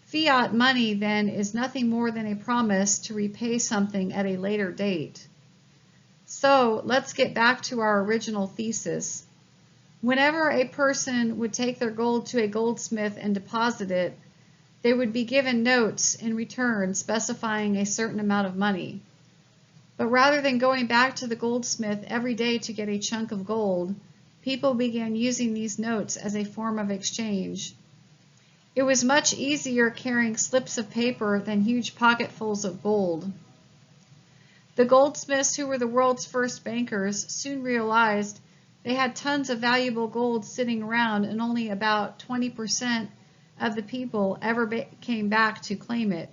Speaker 1: Fiat money, then, is nothing more than a promise to repay something at a later date. So, let's get back to our original thesis. Whenever a person would take their gold to a goldsmith and deposit it, they would be given notes in return specifying a certain amount of money. But rather than going back to the goldsmith every day to get a chunk of gold, people began using these notes as a form of exchange. It was much easier carrying slips of paper than huge pocketfuls of gold. The goldsmiths, who were the world's first bankers, soon realized they had tons of valuable gold sitting around, and only about 20% of the people ever came back to claim it.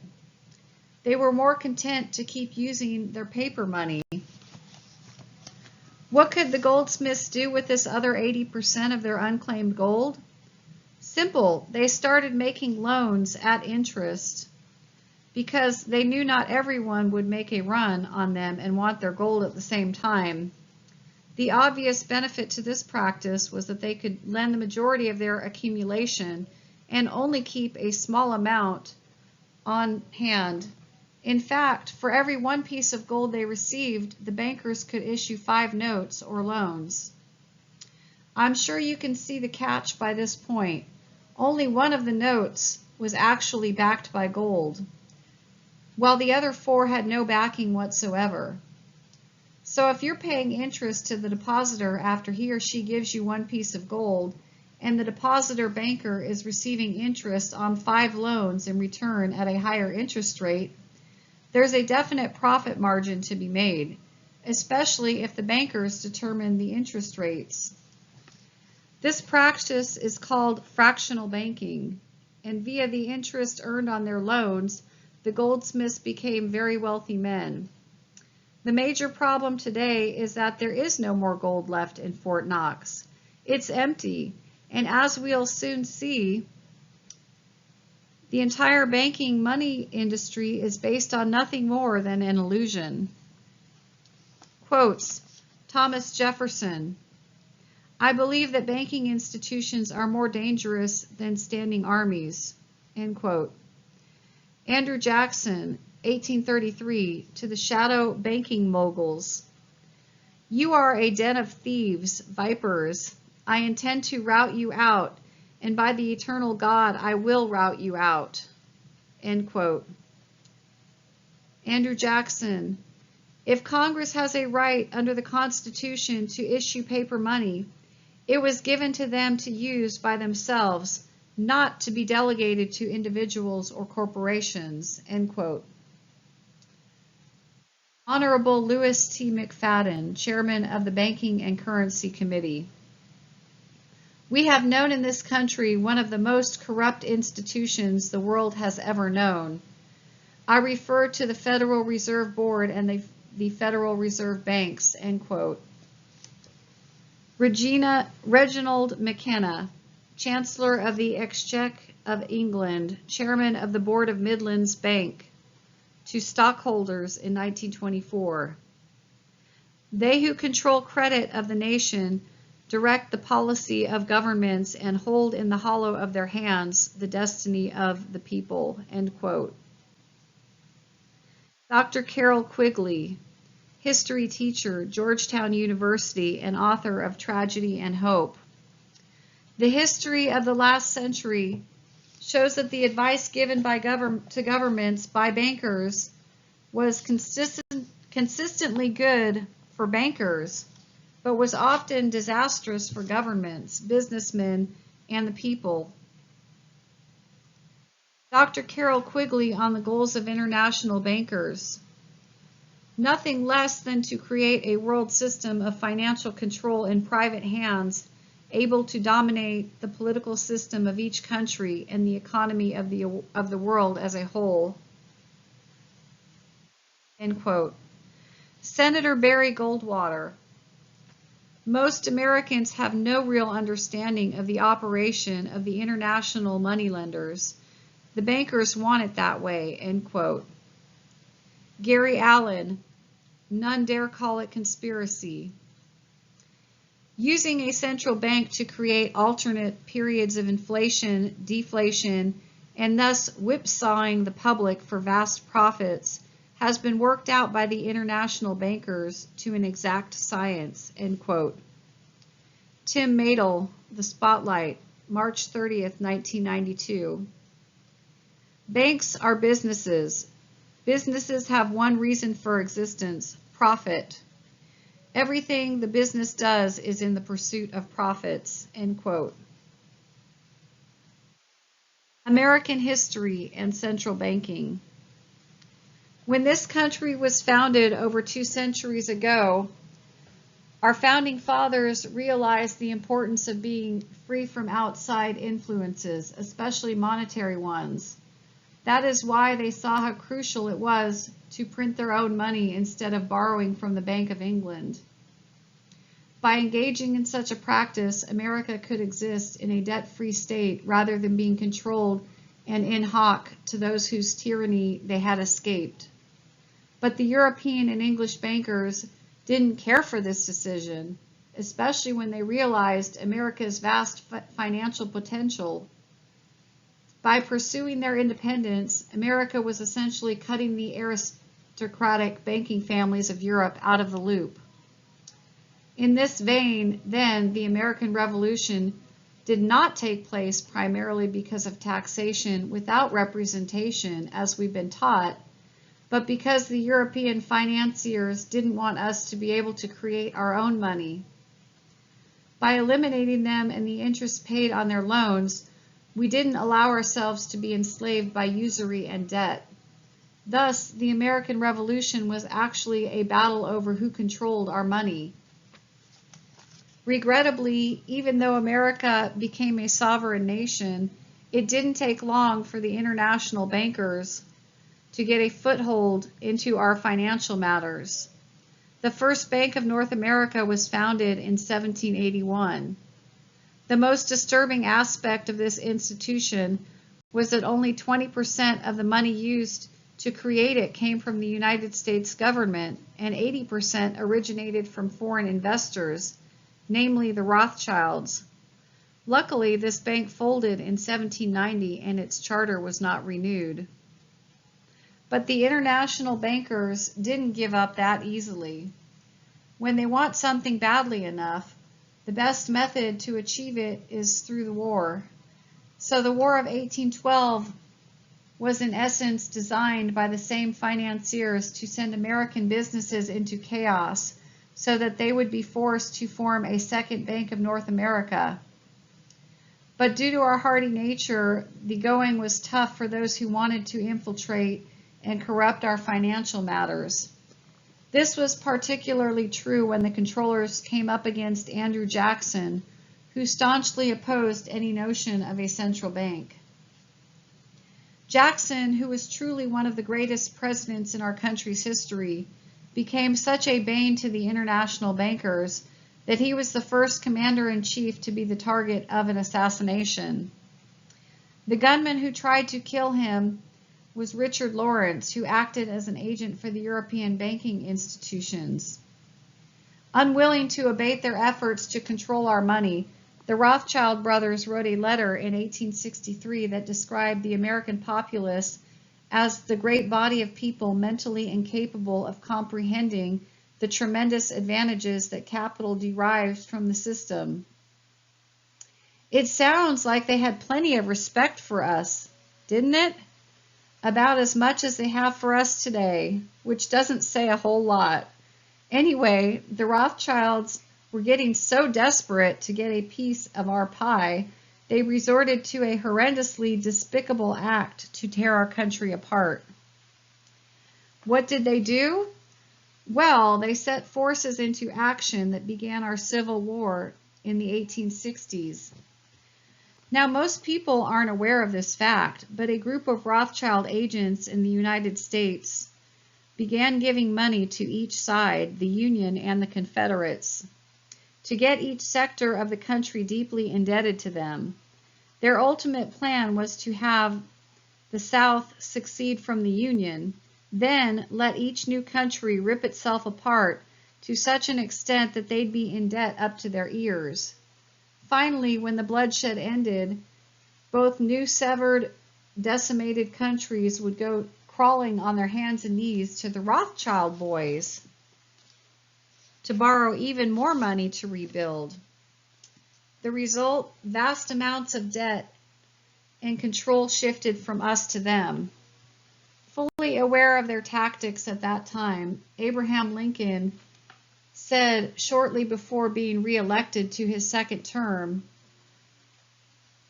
Speaker 1: They were more content to keep using their paper money. What could the goldsmiths do with this other 80% of their unclaimed gold? Simple. They started making loans at interest because they knew not everyone would make a run on them and want their gold at the same time. The obvious benefit to this practice was that they could lend the majority of their accumulation and only keep a small amount on hand. In fact, for every one piece of gold they received, the bankers could issue 5 notes or loans. I'm sure you can see the catch by this point. Only one of the notes was actually backed by gold, while the other 4 had no backing whatsoever. So if you're paying interest to the depositor after he or she gives you 1 piece of gold, and the depositor banker is receiving interest on 5 loans in return at a higher interest rate, there's a definite profit margin to be made, especially if the bankers determine the interest rates. This practice is called fractional banking, and via the interest earned on their loans, the goldsmiths became very wealthy men. The major problem today is that there is no more gold left in Fort Knox. It's empty. And as we'll soon see, the entire banking money industry is based on nothing more than an illusion. Quotes: Thomas Jefferson, "I believe that banking institutions are more dangerous than standing armies." End quote. Andrew Jackson, 1833, to the shadow banking moguls. "You are a den of thieves, vipers. I intend to rout you out, and by the eternal God, I will rout you out." End quote. Andrew Jackson, "If Congress has a right under the Constitution to issue paper money, it was given to them to use by themselves, not to be delegated to individuals or corporations." End quote. Honorable Louis T. McFadden, Chairman of the Banking and Currency Committee. "We have known in this country one of the most corrupt institutions the world has ever known. I refer to the Federal Reserve Board and the Federal Reserve Banks, end quote. Reginald McKenna, Chancellor of the Exchequer of England, Chairman of the Board of Midlands Bank, to stockholders in 1924. They who control credit of the nation direct the policy of governments and hold in the hollow of their hands the destiny of the people, end quote. Dr. Carroll Quigley, history teacher, Georgetown University, and author of Tragedy and Hope. The history of the last century shows that the advice given to governments by bankers was consistently good for bankers, but was often disastrous for governments, businessmen, and the people. Dr. Carroll Quigley on the goals of international bankers. Nothing less than to create a world system of financial control in private hands, able to dominate the political system of each country and the economy of the world as a whole. End quote. Senator Barry Goldwater. Most Americans have no real understanding of the operation of the international moneylenders. The bankers want it that way, end quote. Gary Allen, none dare call it conspiracy. Using a central bank to create alternate periods of inflation, deflation, and thus whipsawing the public for vast profits has been worked out by the international bankers to an exact science, end quote. Tim Madel, The Spotlight, March 30th, 1992. Banks are businesses. Businesses have one reason for existence, profit. Everything the business does is in the pursuit of profits, end quote. American history and central banking. When this country was founded over 2 centuries ago, our founding fathers realized the importance of being free from outside influences, especially monetary ones. That is why they saw how crucial it was to print their own money instead of borrowing from the Bank of England. By engaging in such a practice, America could exist in a debt-free state rather than being controlled and in hoc to those whose tyranny they had escaped. But the European and English bankers didn't care for this decision, especially when they realized America's vast financial potential. By pursuing their independence, America was essentially cutting the aristocratic banking families of Europe out of the loop. In this vein, then, the American Revolution did not take place primarily because of taxation without representation, as we've been taught, but because the European financiers didn't want us to be able to create our own money. By eliminating them and the interest paid on their loans, we didn't allow ourselves to be enslaved by usury and debt. Thus, the American Revolution was actually a battle over who controlled our money. Regrettably, even though America became a sovereign nation, it didn't take long for the international bankers to get a foothold into our financial matters. The first Bank of North America was founded in 1781. The most disturbing aspect of this institution was that only 20% of the money used to create it came from the United States government, and 80% originated from foreign investors, namely the Rothschilds. Luckily, this bank folded in 1790 and its charter was not renewed. But the international bankers didn't give up that easily. When they want something badly enough, the best method to achieve it is through the war. So the War of 1812 was in essence designed by the same financiers to send American businesses into chaos so that they would be forced to form a second Bank of North America. But due to our hardy nature, the going was tough for those who wanted to infiltrate and corrupt our financial matters. This was particularly true when the controllers came up against Andrew Jackson, who staunchly opposed any notion of a central bank. Jackson, who was truly one of the greatest presidents in our country's history, became such a bane to the international bankers that he was the first commander-in-chief to be the target of an assassination. The gunman who tried to kill him was Richard Lawrence, who acted as an agent for the European banking institutions. Unwilling to abate their efforts to control our money, the Rothschild brothers wrote a letter in 1863 that described the American populace as the great body of people mentally incapable of comprehending the tremendous advantages that capital derives from the system. It sounds like they had plenty of respect for us, didn't it? About as much as they have for us today, which doesn't say a whole lot. Anyway, the Rothschilds were getting so desperate to get a piece of our pie, they resorted to a horrendously despicable act to tear our country apart. What did they do? Well, they set forces into action that began our Civil War in the 1860s. Now, most people aren't aware of this fact, but a group of Rothschild agents in the United States began giving money to each side, the Union and the Confederates, to get each sector of the country deeply indebted to them. Their ultimate plan was to have the South secede from the Union, then let each new country rip itself apart to such an extent that they'd be in debt up to their ears. Finally, when the bloodshed ended, both new severed, decimated countries would go crawling on their hands and knees to the Rothschild boys to borrow even more money to rebuild. The result, vast amounts of debt and control shifted from us to them. Fully aware of their tactics at that time, Abraham Lincoln said shortly before being re-elected to his second term,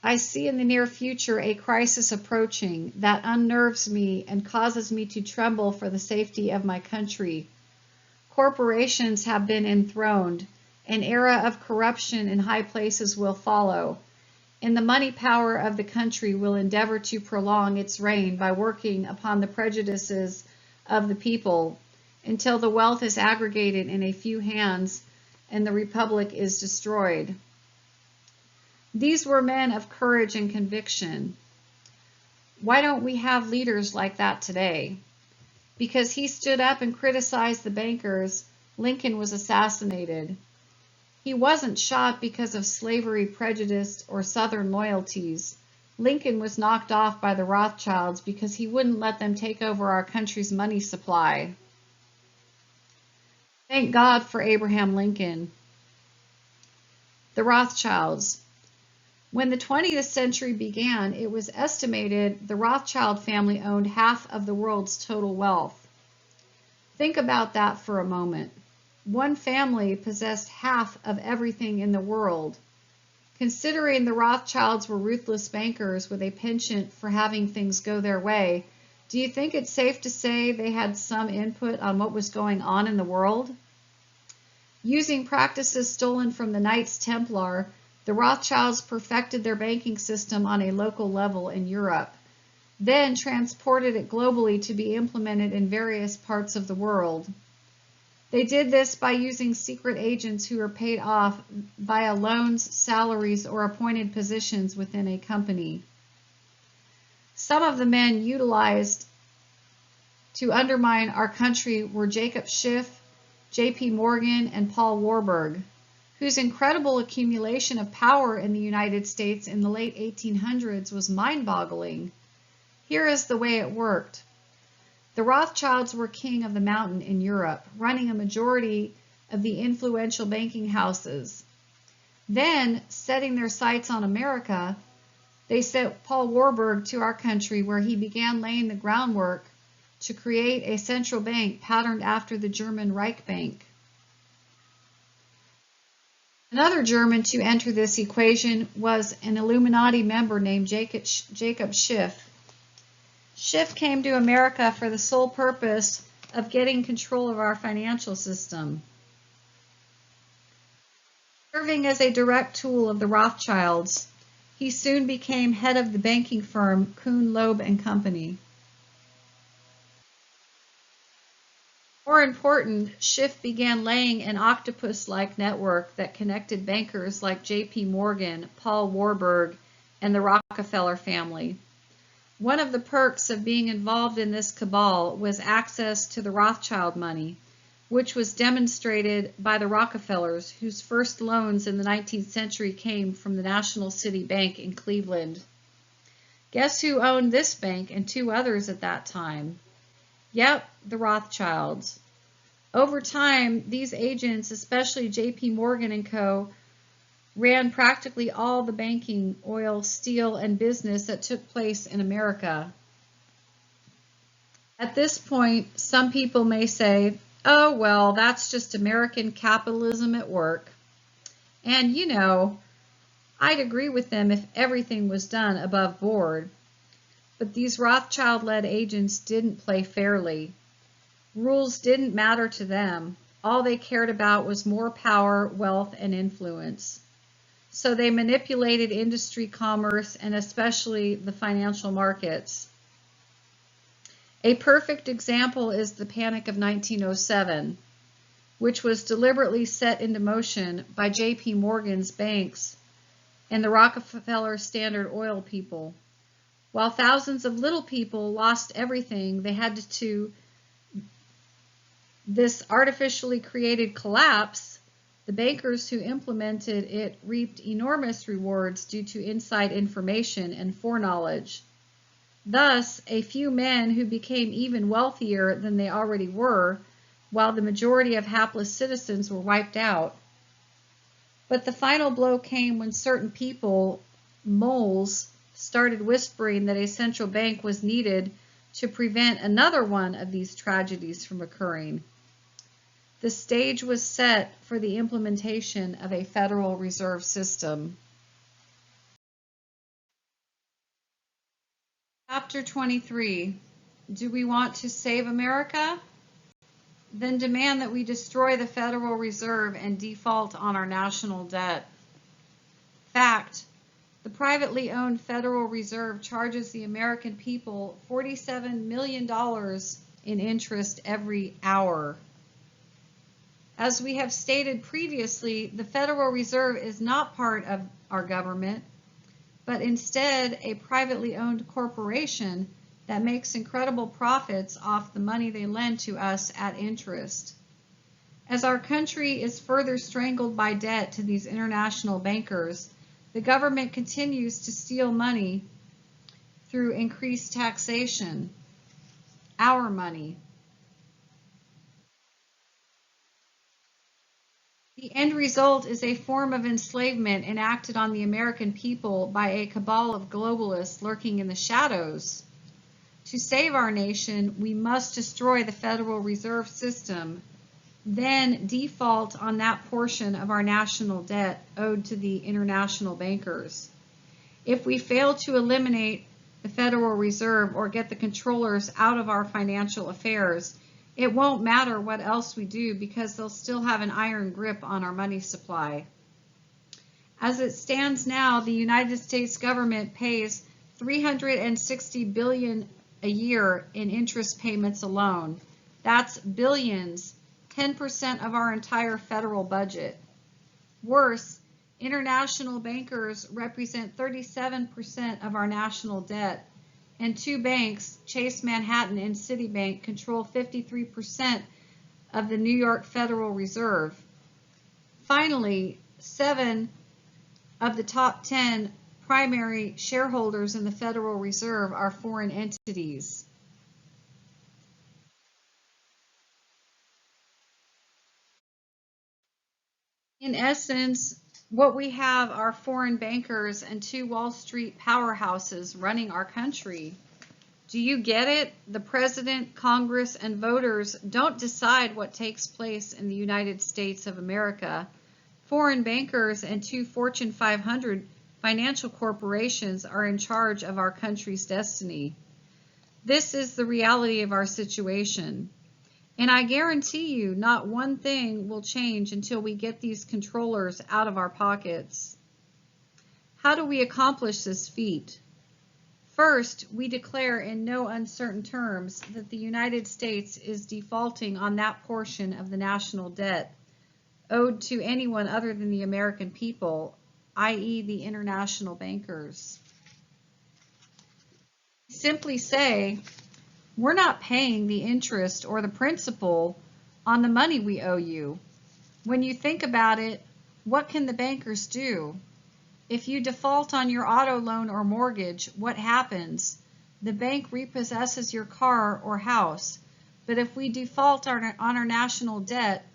Speaker 1: "I see in the near future a crisis approaching that unnerves me and causes me to tremble for the safety of my country. Corporations have been enthroned. An era of corruption in high places will follow, and the money power of the country will endeavor to prolong its reign by working upon the prejudices of the people until the wealth is aggregated in a few hands and the republic is destroyed." These were men of courage and conviction. Why don't we have leaders like that today? Because he stood up and criticized the bankers, Lincoln was assassinated. He wasn't shot because of slavery prejudice or Southern loyalties. Lincoln was knocked off by the Rothschilds because he wouldn't let them take over our country's money supply. Thank God for Abraham Lincoln. The Rothschilds. When the 20th century began, it was estimated the Rothschild family owned half of the world's total wealth. Think about that for a moment. One family possessed half of everything in the world. Considering the Rothschilds were ruthless bankers with a penchant for having things go their way, do you think it's safe to say they had some input on what was going on in the world? Using practices stolen from the Knights Templar, the Rothschilds perfected their banking system on a local level in Europe, then transported it globally to be implemented in various parts of the world. They did this by using secret agents who were paid off via loans, salaries, or appointed positions within a company. Some of the men utilized to undermine our country were Jacob Schiff, J.P. Morgan, and Paul Warburg, whose incredible accumulation of power in the United States in the late 1800s was mind-boggling. Here is the way it worked. The Rothschilds were king of the mountain in Europe, running a majority of the influential banking houses. Then, setting their sights on America, they sent Paul Warburg to our country, where he began laying the groundwork to create a central bank patterned after the German Reich Bank. Another German to enter this equation was an Illuminati member named Jacob Schiff. Schiff came to America for the sole purpose of getting control of our financial system. Serving as a direct tool of the Rothschilds, He soon became head of the banking firm Kuhn, Loeb and Company. More important, Schiff began laying an octopus-like network that connected bankers like J.P. Morgan, Paul Warburg, and the Rockefeller family. One of the perks of being involved in this cabal was access to the Rothschild money, which was demonstrated by the Rockefellers, whose first loans in the 19th century came from the National City Bank in Cleveland. Guess who owned this bank and two others at that time? Yep, the Rothschilds. Over time, these agents, especially J.P. Morgan and Co., ran practically all the banking, oil, steel, and business that took place in America. At this point, some people may say, oh, well, that's just American capitalism at work. And, you know, I'd agree with them if everything was done above board. But these Rothschild-led agents didn't play fairly. Rules didn't matter to them. All they cared about was more power, wealth, and influence. So they manipulated industry, commerce, and especially the financial markets. A perfect example is the Panic of 1907, which was deliberately set into motion by J.P. Morgan's banks and the Rockefeller Standard Oil people. While thousands of little people lost everything, they had to this artificially created collapse. The bankers who implemented it reaped enormous rewards due to inside information and foreknowledge. Thus, a few men who became even wealthier than they already were, while the majority of hapless citizens were wiped out. But the final blow came when certain people, moles, started whispering that a central bank was needed to prevent another one of these tragedies from occurring. The stage was set for the implementation of a Federal Reserve System. Chapter 23. Do we want to save America? Then demand that we destroy the Federal Reserve and default on our national debt. Fact. The privately owned Federal Reserve charges the American people $47 million in interest every hour. As we have stated previously, the Federal Reserve is not part of our government, but instead a privately owned corporation that makes incredible profits off the money they lend to us at interest. As our country is further strangled by debt to these international bankers, the government continues to steal money through increased taxation, our money. The end result is a form of enslavement enacted on the American people by a cabal of globalists lurking in the shadows. To save our nation, we must destroy the Federal Reserve System, then default on that portion of our national debt owed to the international bankers. If we fail to eliminate the Federal Reserve or get the controllers out of our financial affairs, it won't matter what else we do because they'll still have an iron grip on our money supply. As it stands now, the United States government pays $360 billion a year in interest payments alone. That's billions, 10% of our entire federal budget. Worse, international bankers represent 37% of our national debt, and two banks, Chase Manhattan and Citibank, control 53% of the New York Federal Reserve. Finally, 7 of the top 10 primary shareholders in the Federal Reserve are foreign entities. In essence, what we have are foreign bankers and two Wall Street powerhouses running our country. Do you get it? The president, Congress, and voters don't decide what takes place in the United States of America. Foreign bankers and two Fortune 500 financial corporations are in charge of our country's destiny. This is the reality of our situation. And I guarantee you, not one thing will change until we get these controllers out of our pockets. How do we accomplish this feat? First, we declare in no uncertain terms that the United States is defaulting on that portion of the national debt owed to anyone other than the American people, i.e. the international bankers. Simply say, we're not paying the interest or the principal on the money we owe you. When you think about it, what can the bankers do? If you default on your auto loan or mortgage, what happens? The bank repossesses your car or house. But if we default on our national debt,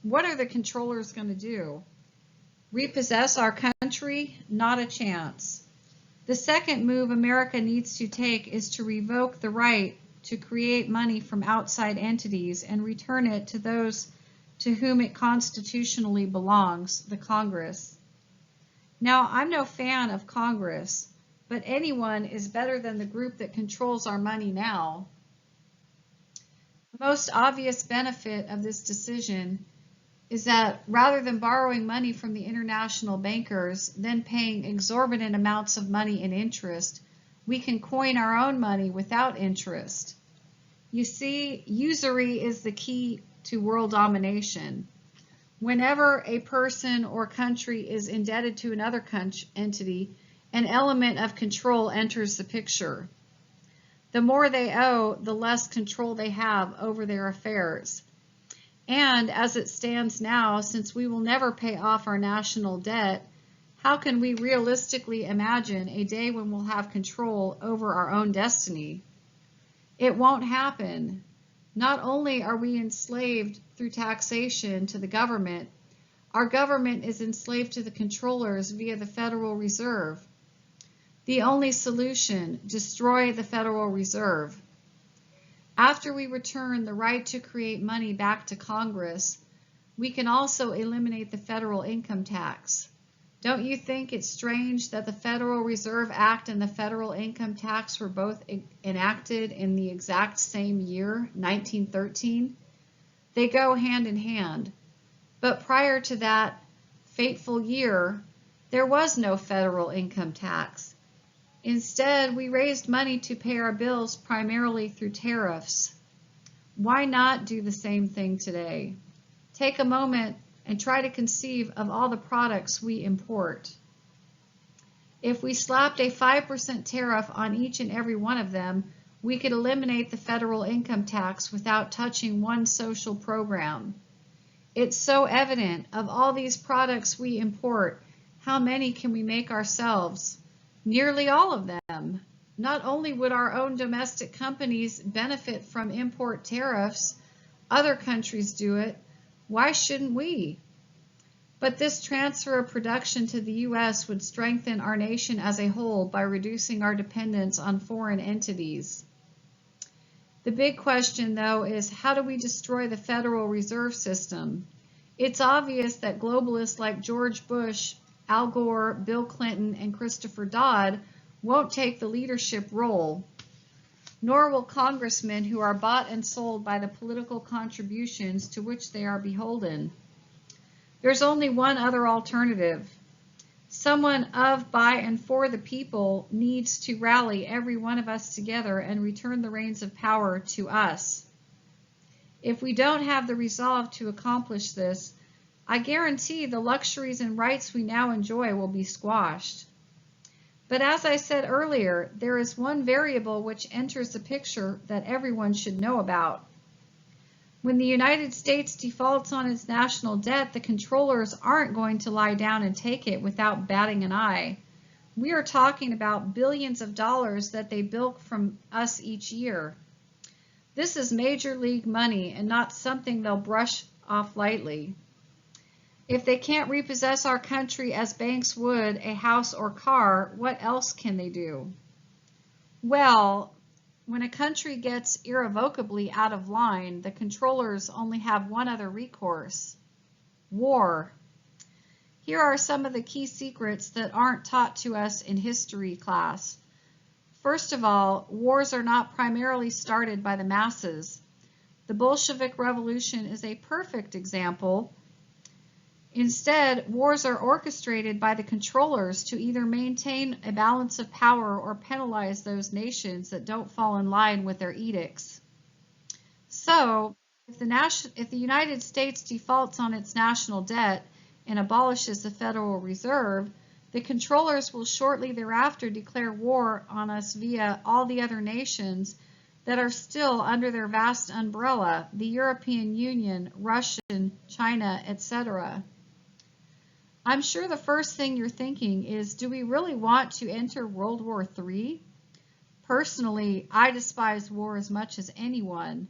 Speaker 1: what are the controllers going to do? Repossess our country? Not a chance. The second move America needs to take is to revoke the right to create money from outside entities and return it to those to whom it constitutionally belongs, the Congress. Now, I'm no fan of Congress, but anyone is better than the group that controls our money now. The most obvious benefit of this decision is that rather than borrowing money from the international bankers, then paying exorbitant amounts of money in interest, we can coin our own money without interest. You see, usury is the key to world domination. Whenever a person or country is indebted to another entity, an element of control enters the picture. The more they owe, the less control they have over their affairs. And as it stands now, since we will never pay off our national debt, how can we realistically imagine a day when we'll have control over our own destiny? It won't happen. Not only are we enslaved through taxation to the government, our government is enslaved to the controllers via the Federal Reserve. The only solution, destroy the Federal Reserve. After we return the right to create money back to Congress, we can also eliminate the federal income tax. Don't you think it's strange that the Federal Reserve Act and the federal income tax were both enacted in the exact same year, 1913? They go hand in hand. But prior to that fateful year, there was no federal income tax. Instead, we raised money to pay our bills primarily through tariffs. Why not do the same thing today? Take a moment and try to conceive of all the products we import. If we slapped a 5% tariff on each and every one of them, we could eliminate the federal income tax without touching one social program. It's so evident, of all these products we import, how many can we make ourselves? Nearly all of them. Not only would our own domestic companies benefit from import tariffs, other countries do it. Why shouldn't we? But this transfer of production to the U.S. would strengthen our nation as a whole by reducing our dependence on foreign entities. The big question, though, is how do we destroy the Federal Reserve System? It's obvious that globalists like George Bush, Al Gore, Bill Clinton, and Christopher Dodd won't take the leadership role, nor will congressmen who are bought and sold by the political contributions to which they are beholden. There's only one other alternative. Someone of, by, and for the people needs to rally every one of us together and return the reins of power to us. If we don't have the resolve to accomplish this, I guarantee the luxuries and rights we now enjoy will be squashed. But as I said earlier, there is one variable which enters the picture that everyone should know about. When the United States defaults on its national debt, the controllers aren't going to lie down and take it without batting an eye. We are talking about billions of dollars that they bilk from us each year. This is major league money and not something they'll brush off lightly. If they can't repossess our country as banks would a house or car, what else can they do? Well, when a country gets irrevocably out of line, the controllers only have one other recourse: war. Here are some of the key secrets that aren't taught to us in history class. First of all, wars are not primarily started by the masses. The Bolshevik Revolution is a perfect example. Instead, wars are orchestrated by the controllers to either maintain a balance of power or penalize those nations that don't fall in line with their edicts. So, if the United States defaults on its national debt and abolishes the Federal Reserve, the controllers will shortly thereafter declare war on us via all the other nations that are still under their vast umbrella, the European Union, Russia, China, etc. I'm sure the first thing you're thinking is, do we really want to enter World War III? Personally, I despise war as much as anyone,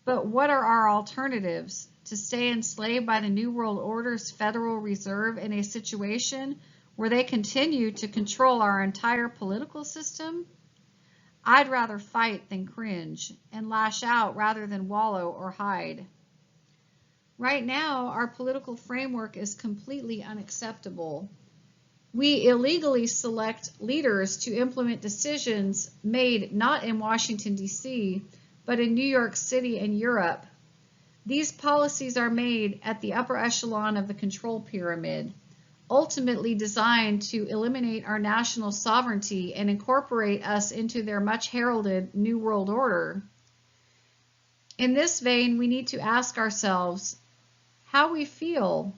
Speaker 1: but what are our alternatives? To stay enslaved by the New World Order's Federal Reserve in a situation where they continue to control our entire political system? I'd rather fight than cringe, and lash out rather than wallow or hide. Right now, our political framework is completely unacceptable. We illegally select leaders to implement decisions made not in Washington, D.C., but in New York City and Europe. These policies are made at the upper echelon of the control pyramid, ultimately designed to eliminate our national sovereignty and incorporate us into their much heralded New World Order. In this vein, we need to ask ourselves how we feel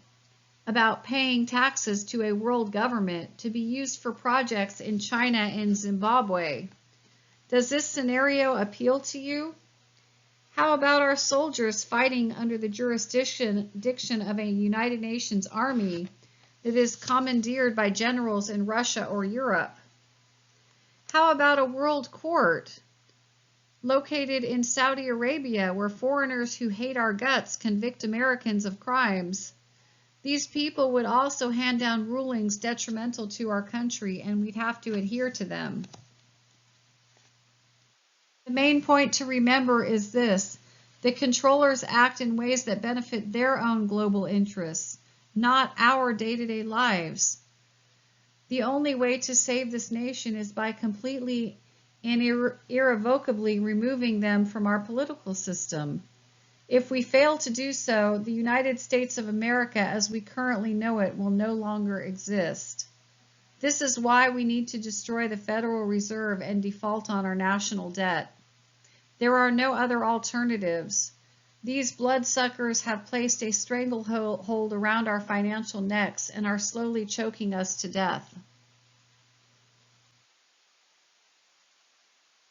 Speaker 1: about paying taxes to a world government to be used for projects in China and Zimbabwe. Does this scenario appeal to you? How about our soldiers fighting under the jurisdiction of a United Nations army that is commandeered by generals in Russia or Europe? How about a world court located in Saudi Arabia where foreigners who hate our guts convict Americans of crimes? These people would also hand down rulings detrimental to our country, and we'd have to adhere to them. The main point to remember is this: the controllers act in ways that benefit their own global interests, not our day-to-day lives. The only way to save this nation is by completely and irrevocably removing them from our political system. If we fail to do so, the United States of America as we currently know it will no longer exist. This is why we need to destroy the Federal Reserve and default on our national debt. There are no other alternatives. These bloodsuckers have placed a stranglehold around our financial necks and are slowly choking us to death.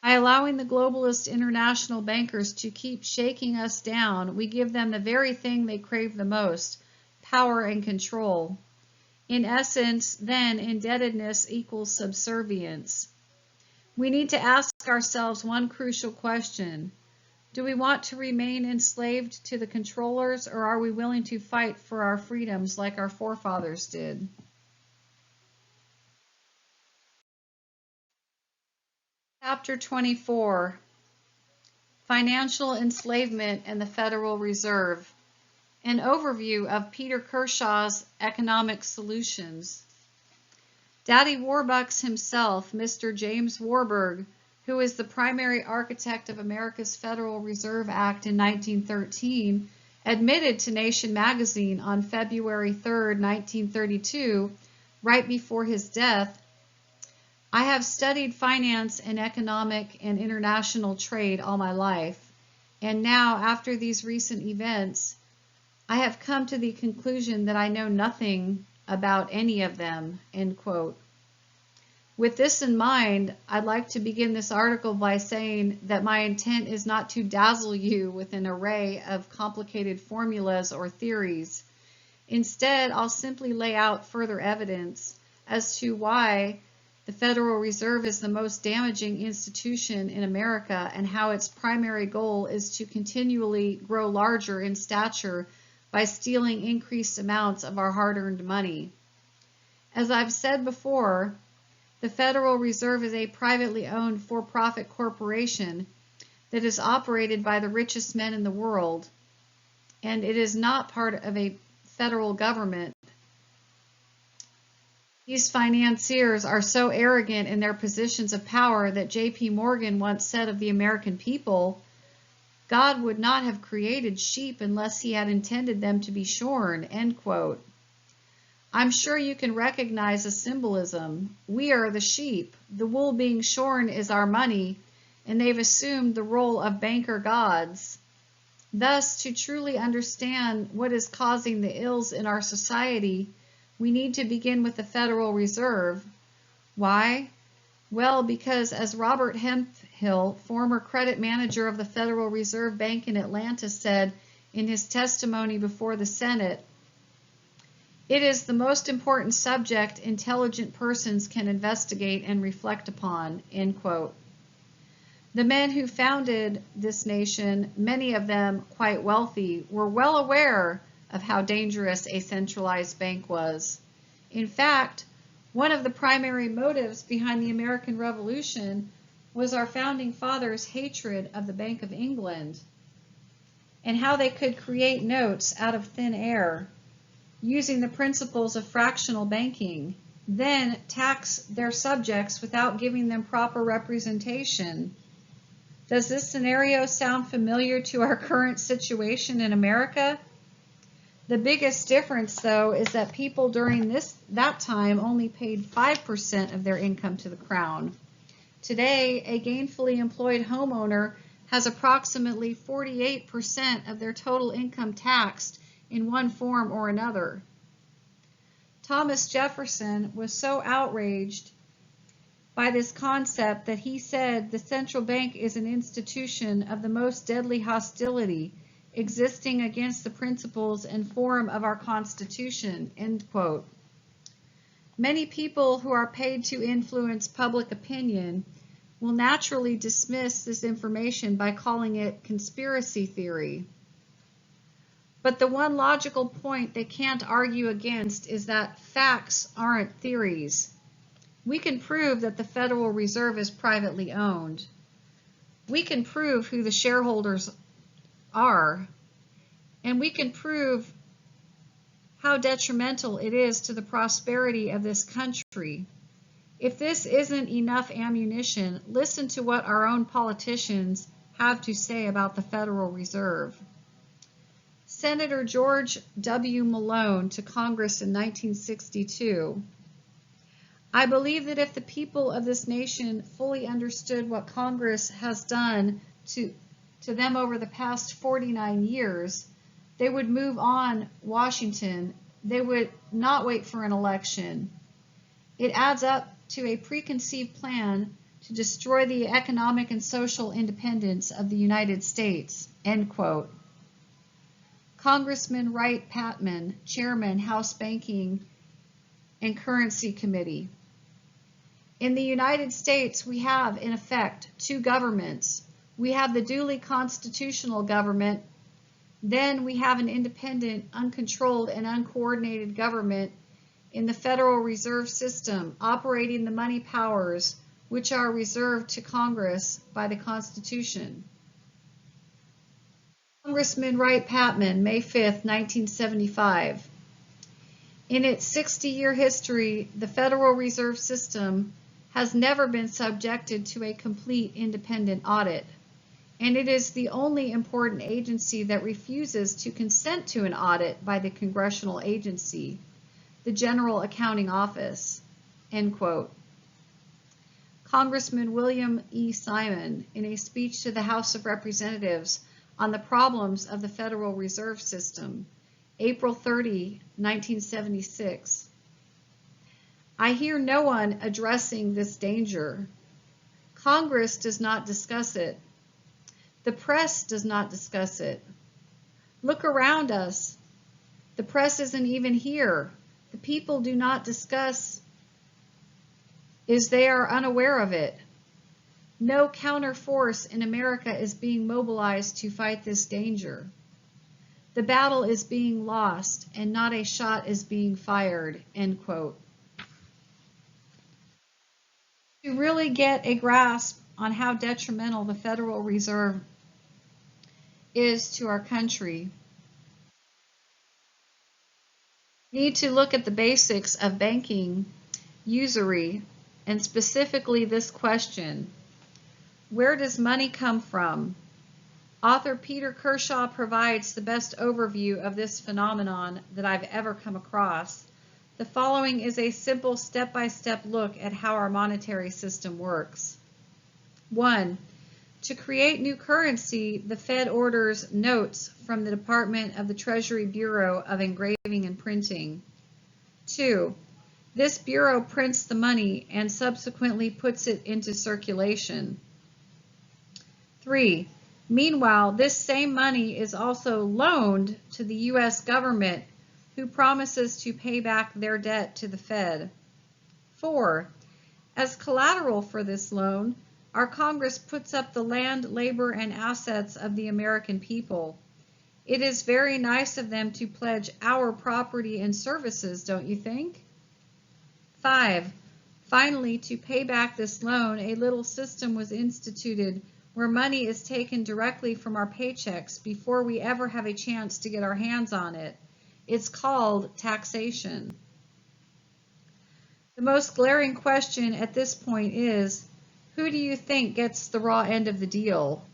Speaker 1: By allowing the globalist international bankers to keep shaking us down, we give them the very thing they crave the most: power and control. In essence, then, indebtedness equals subservience. We need to ask ourselves one crucial question: do we want to remain enslaved to the controllers, or are we willing to fight for our freedoms like our forefathers did? Chapter 24, Financial Enslavement and the Federal Reserve. An overview of Peter Kershaw's economic solutions. Daddy Warbucks himself, Mr. James Warburg, who is the primary architect of America's Federal Reserve Act in 1913, admitted to Nation magazine on February 3, 1932, right before his death, "I have studied finance and economic and international trade all my life, and now, after these recent events, I have come to the conclusion that I know nothing about any of them," end quote. With this in mind, I'd like to begin this article by saying that my intent is not to dazzle you with an array of complicated formulas or theories. Instead, I'll simply lay out further evidence as to why the Federal Reserve is the most damaging institution in America and how its primary goal is to continually grow larger in stature by stealing increased amounts of our hard-earned money. As I've said before, the Federal Reserve is a privately owned for-profit corporation that is operated by the richest men in the world, and it is not part of a federal government. These financiers are so arrogant in their positions of power that J.P. Morgan once said of the American people, "God would not have created sheep unless he had intended them to be shorn," end quote. I'm sure you can recognize a symbolism. We are the sheep. The wool being shorn is our money, and they've assumed the role of banker gods. Thus, to truly understand what is causing the ills in our society, we need to begin with the Federal Reserve. Why? Well, because as Robert Hemphill, former credit manager of the Federal Reserve Bank in Atlanta, said in his testimony before the Senate, it is the most important subject intelligent persons can investigate and reflect upon, end quote. The men who founded this nation, many of them quite wealthy, were well aware of how dangerous a centralized bank was. In fact, one of the primary motives behind the American Revolution was our founding fathers' hatred of the Bank of England and how they could create notes out of thin air using the principles of fractional banking, then tax their subjects without giving them proper representation. Does this scenario sound familiar to our current situation in America? The biggest difference, though, is that people during that time only paid 5% of their income to the Crown. Today, a gainfully employed homeowner has approximately 48% of their total income taxed in one form or another. Thomas Jefferson was so outraged by this concept that he said the central bank is an institution of the most deadly hostility, existing against the principles and form of our Constitution, end quote. Many people who are paid to influence public opinion will naturally dismiss this information by calling it conspiracy theory. But the one logical point they can't argue against is that facts aren't theories. We can prove that the Federal Reserve is privately owned. We can prove who the shareholders are, and we can prove how detrimental it is to the prosperity of this country. If this isn't enough ammunition, listen to what our own politicians have to say about the Federal Reserve. Senator George W. Malone to Congress in 1962. I believe that if the people of this nation fully understood what Congress has done to them over the past 49 years, they would move on Washington. They would not wait for an election. It adds up to a preconceived plan to destroy the economic and social independence of the United States, end quote. Congressman Wright Patman, Chairman, House Banking and Currency Committee. In the United States, we have, in effect, two governments. We have the duly constitutional government, then we have an independent, uncontrolled, and uncoordinated government in the Federal Reserve System, operating the money powers which are reserved to Congress by the Constitution. Congressman Wright Patman, May 5, 1975. In its 60-year history, the Federal Reserve System has never been subjected to a complete independent audit, and it is the only important agency that refuses to consent to an audit by the congressional agency, the General Accounting Office, end quote. Congressman William E. Simon, in a speech to the House of Representatives on the problems of the Federal Reserve System, April 30, 1976. I hear no one addressing this danger. Congress does not discuss it. The press does not discuss it. Look around us. The press isn't even here. The people do not discuss is they are unaware of it. No counter force in America is being mobilized to fight this danger. The battle is being lost and not a shot is being fired, end quote. To really get a grasp on how detrimental the Federal Reserve is to our country, we need to look at the basics of banking usury, and specifically this question: where does money come from? Author Peter Kershaw provides the best overview of this phenomenon that I've ever come across. The following is a simple step-by-step look at how our monetary system works. 1. To create new currency, the Fed orders notes from the Department of the Treasury Bureau of Engraving and Printing. 2. This bureau prints the money and subsequently puts it into circulation. 3. Meanwhile, this same money is also loaned to the U.S. government, who promises to pay back their debt to the Fed. 4. As collateral for this loan, our Congress puts up the land, labor, and assets of the American people. It is very nice of them to pledge our property and services, don't you think? 5. Finally, to pay back this loan, a little system was instituted where money is taken directly from our paychecks before we ever have a chance to get our hands on it. It's called taxation. The most glaring question at this point is, who do you think gets the raw end of the deal?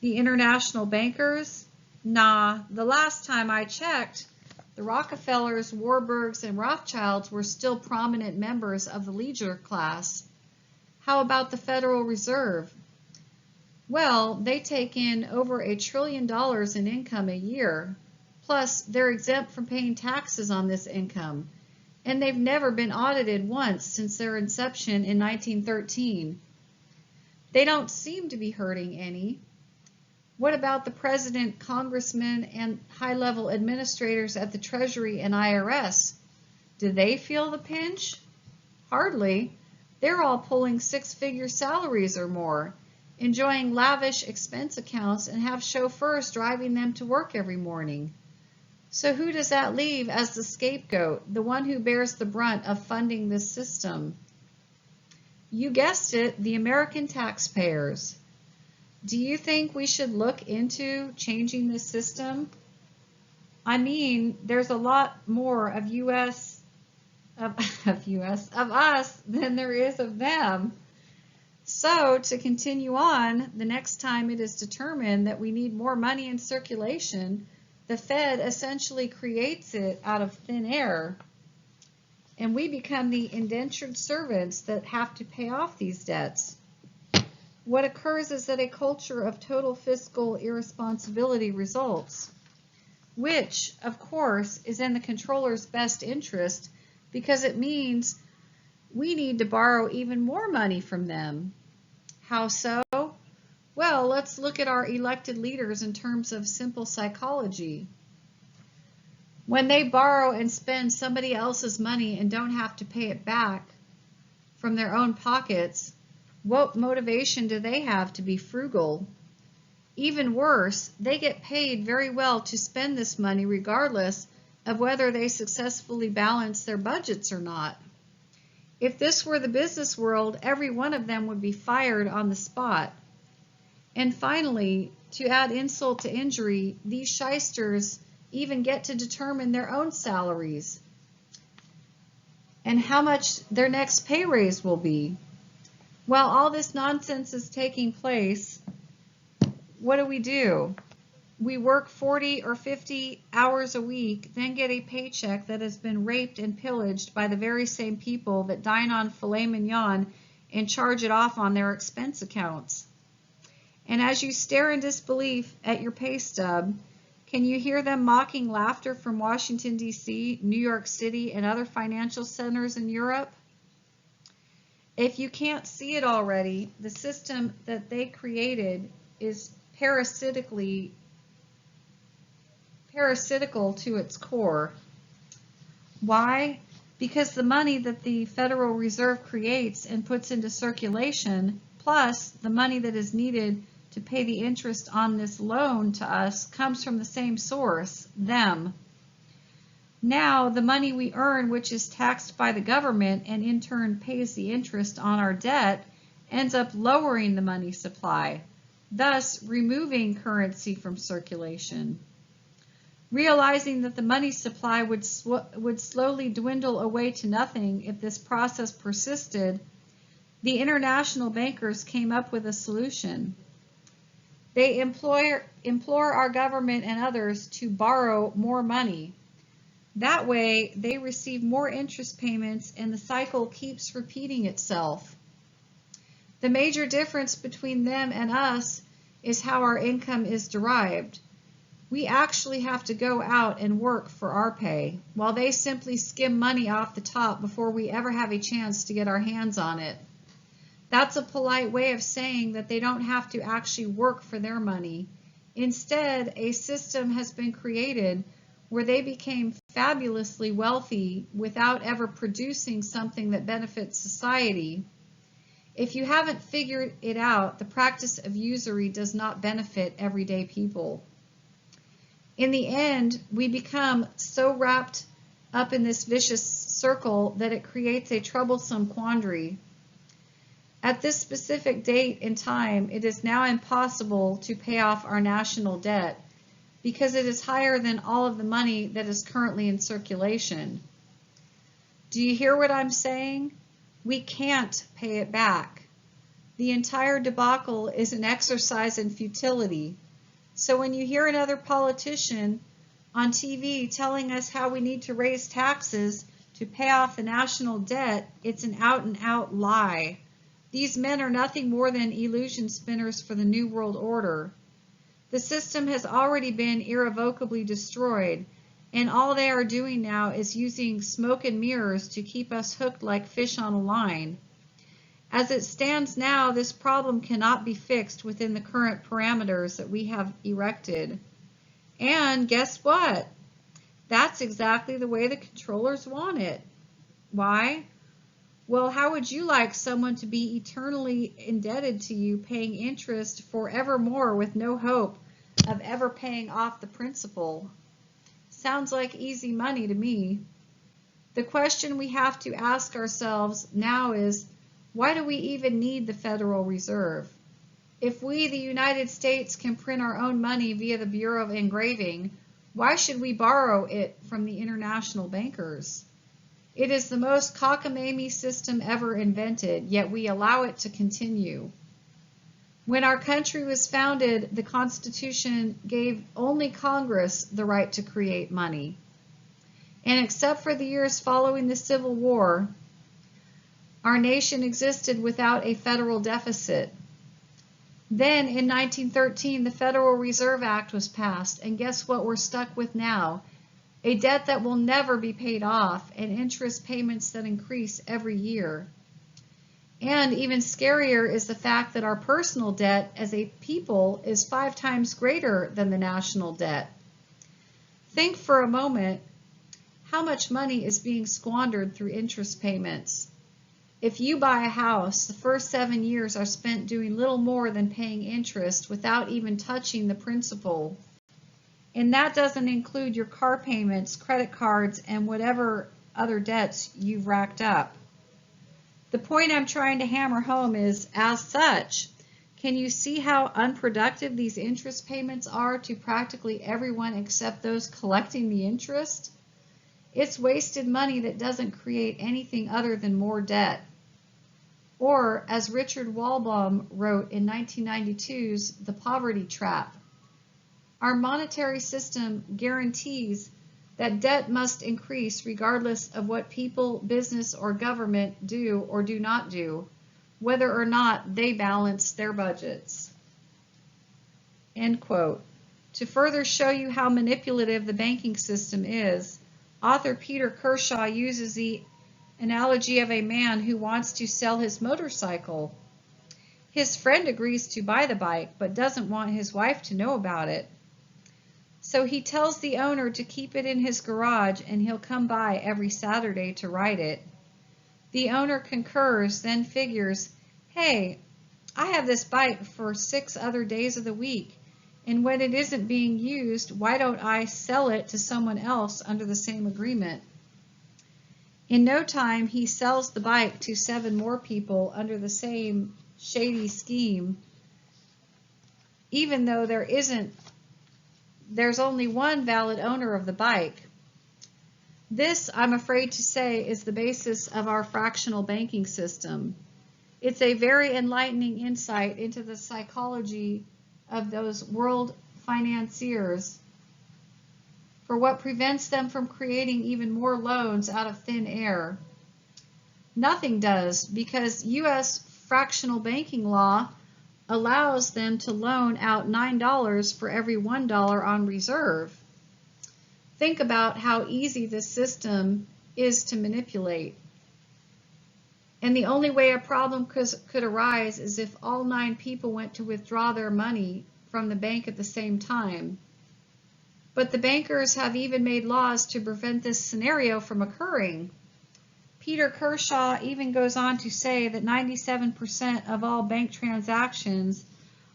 Speaker 1: The international bankers? Nah, the last time I checked, the Rockefellers, Warburgs, and Rothschilds were still prominent members of the leisure class. How about the Federal Reserve? Well, they take in over $1 trillion in income a year. Plus, they're exempt from paying taxes on this income. And they've never been audited once since their inception in 1913. They don't seem to be hurting any. What about the president, congressmen, and high-level administrators at the Treasury and IRS? Do they feel the pinch? Hardly. They're all pulling six-figure salaries or more, enjoying lavish expense accounts, and have chauffeurs driving them to work every morning. So who does that leave as the scapegoat, the one who bears the brunt of funding this system? You guessed it, the American taxpayers. Do you think we should look into changing this system? I mean, there's a lot more of us than there is of them. So to continue on, the next time it is determined that we need more money in circulation, the Fed essentially creates it out of thin air, and we become the indentured servants that have to pay off these debts. What occurs is that a culture of total fiscal irresponsibility results, which, of course, is in the controller's best interest because it means we need to borrow even more money from them. How so? Well, let's look at our elected leaders in terms of simple psychology. When they borrow and spend somebody else's money and don't have to pay it back from their own pockets, what motivation do they have to be frugal? Even worse, they get paid very well to spend this money regardless of whether they successfully balance their budgets or not. If this were the business world, every one of them would be fired on the spot. And finally, to add insult to injury, these shysters even get to determine their own salaries and how much their next pay raise will be. While all this nonsense is taking place, what do? We work 40 or 50 hours a week, then get a paycheck that has been raped and pillaged by the very same people that dine on filet mignon and charge it off on their expense accounts. And as you stare in disbelief at your pay stub, can you hear them mocking laughter from Washington, D.C., New York City, and other financial centers in Europe? If you can't see it already, the system that they created is parasitical to its core. Why? Because the money that the Federal Reserve creates and puts into circulation, plus the money that is needed to pay the interest on this loan to us, comes from the same source, them. Now, the money we earn, which is taxed by the government and in turn pays the interest on our debt, ends up lowering the money supply, thus removing currency from circulation. Realizing that the money supply would slowly dwindle away to nothing if this process persisted, the international bankers came up with a solution. They implore our government and others to borrow more money. That way, they receive more interest payments and the cycle keeps repeating itself. The major difference between them and us is how our income is derived. We actually have to go out and work for our pay, while they simply skim money off the top before we ever have a chance to get our hands on it. That's a polite way of saying that they don't have to actually work for their money. Instead, a system has been created where they became fabulously wealthy without ever producing something that benefits society. If you haven't figured it out, the practice of usury does not benefit everyday people. In the end, we become so wrapped up in this vicious circle that it creates a troublesome quandary. At this specific date and time, it is now impossible to pay off our national debt because it is higher than all of the money that is currently in circulation. Do you hear what I'm saying? We can't pay it back. The entire debacle is an exercise in futility. So when you hear another politician on TV telling us how we need to raise taxes to pay off the national debt, it's an out-and-out lie. These men are nothing more than illusion spinners for the New World Order. The system has already been irrevocably destroyed, and all they are doing now is using smoke and mirrors to keep us hooked like fish on a line. As it stands now, this problem cannot be fixed within the current parameters that we have erected. And guess what? That's exactly the way the controllers want it. Why? Well, how would you like someone to be eternally indebted to you, paying interest forevermore with no hope of ever paying off the principal? Sounds like easy money to me. The question we have to ask ourselves now is, why do we even need the Federal Reserve? If we, the United States, can print our own money via the Bureau of Engraving, why should we borrow it from the international bankers? It is the most cockamamie system ever invented, yet we allow it to continue. When our country was founded, the Constitution gave only Congress the right to create money. And except for the years following the Civil War, our nation existed without a federal deficit. Then, in 1913, the Federal Reserve Act was passed, and guess what we're stuck with now? A debt that will never be paid off, and interest payments that increase every year. And even scarier is the fact that our personal debt as a people is 5 times greater than the national debt. Think for a moment how much money is being squandered through interest payments. If you buy a house, the first 7 years are spent doing little more than paying interest without even touching the principal. And that doesn't include your car payments, credit cards, and whatever other debts you've racked up. The point I'm trying to hammer home is, as such, can you see how unproductive these interest payments are to practically everyone except those collecting the interest? It's wasted money that doesn't create anything other than more debt. Or, as Richard Walbaum wrote in 1992's The Poverty Trap, our monetary system guarantees that debt must increase regardless of what people, business, or government do or do not do, whether or not they balance their budgets. End quote. To further show you how manipulative the banking system is, author Peter Kershaw uses the analogy of a man who wants to sell his motorcycle. His friend agrees to buy the bike, but doesn't want his wife to know about it. So he tells the owner to keep it in his garage and he'll come by every Saturday to ride it. The owner concurs, then figures, hey, I have this bike for 6 other days of the week, and when it isn't being used, why don't I sell it to someone else under the same agreement? In no time, he sells the bike to 7 more people under the same shady scheme, even though there's only one valid owner of the bike. This, I'm afraid to say, is the basis of our fractional banking system. It's a very enlightening insight into the psychology of those world financiers. for what prevents them from creating even more loans out of thin air? Nothing does, because U.S. fractional banking law allows them to loan out $9 for every $1 on reserve. Think about how easy this system is to manipulate. And the only way a problem could arise is if all 9 people went to withdraw their money from the bank at the same time. But the bankers have even made laws to prevent this scenario from occurring. Peter Kershaw even goes on to say that 97% of all bank transactions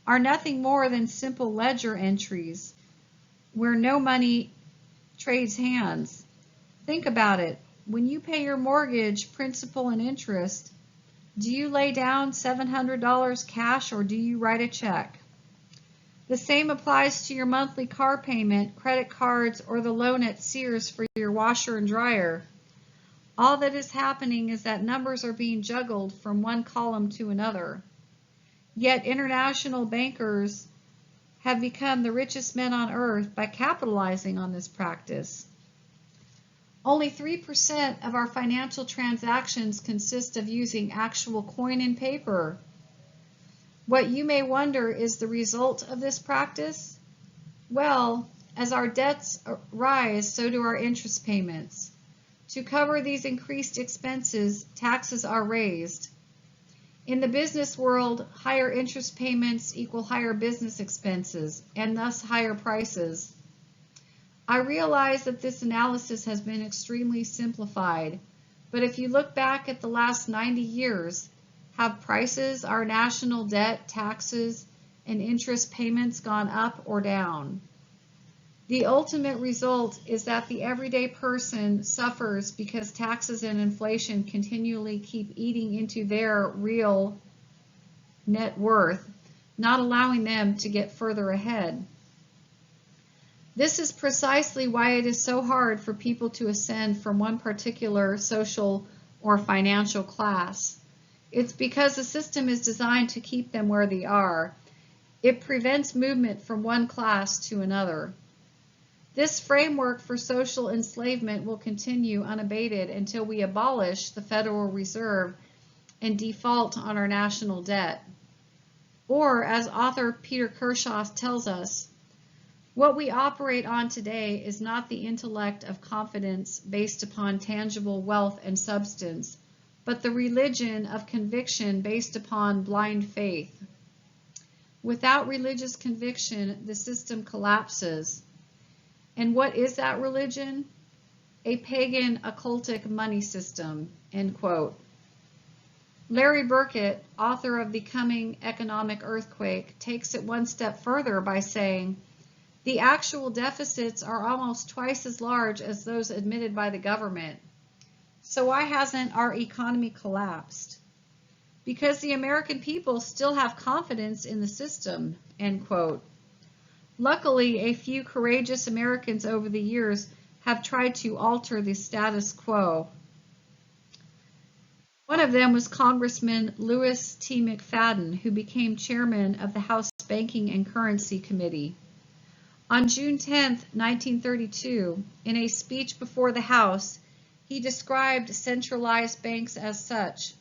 Speaker 1: are nothing more than simple ledger entries where no money trades hands. Think about it. When you pay your mortgage, principal and interest, do you lay down $700 cash or do you write a check? The same applies to your monthly car payment, credit cards, or the loan at Sears for your washer and dryer. All that is happening is that numbers are being juggled from one column to another. Yet international bankers have become the richest men on earth by capitalizing on this practice. Only 3% of our financial transactions consist of using actual coin and paper. What you may wonder is the result of this practice? Well, as our debts rise, so do our interest payments. To cover these increased expenses, taxes are raised. In the business world, higher interest payments equal higher business expenses, and thus higher prices. I realize that this analysis has been extremely simplified, but if you look back at the last 90 years, have prices, our national debt, taxes, and interest payments gone up or down? The ultimate result is that the everyday person suffers because taxes and inflation continually keep eating into their real net worth, not allowing them to get further ahead. This is precisely why it is so hard for people to ascend from one particular social or financial class. It's because the system is designed to keep them where they are. It prevents movement from one class to another. This framework for social enslavement will continue unabated until we abolish the Federal Reserve and default on our national debt. Or, as author Peter Kershaw tells us, what we operate on today is not the intellect of confidence based upon tangible wealth and substance, but the religion of conviction based upon blind faith. Without religious conviction, the system collapses. And what is that religion? A pagan occultic money system, end quote. Larry Burkett, author of The Coming Economic Earthquake, takes it one step further by saying, the actual deficits are almost twice as large as those admitted by the government. So why hasn't our economy collapsed? Because the American people still have confidence in the system, end quote. Luckily, a few courageous Americans over the years have tried to alter the status quo. One of them was Congressman Louis T. McFadden, who became chairman of the House Banking and Currency Committee. On June 10, 1932, in a speech before the House, he described centralized banks as such.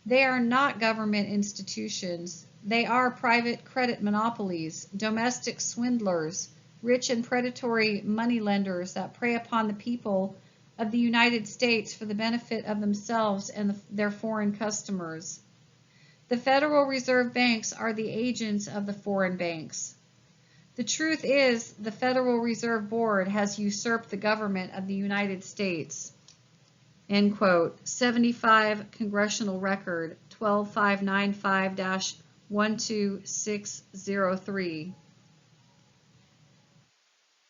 Speaker 1: They are not government institutions. They are private credit monopolies, domestic swindlers, rich and predatory moneylenders that prey upon the people of the United States for the benefit of themselves and their foreign customers. The Federal Reserve banks are the agents of the foreign banks. The truth is, the Federal Reserve Board has usurped the government of the United States. End quote. 75 Congressional Record 125-12603.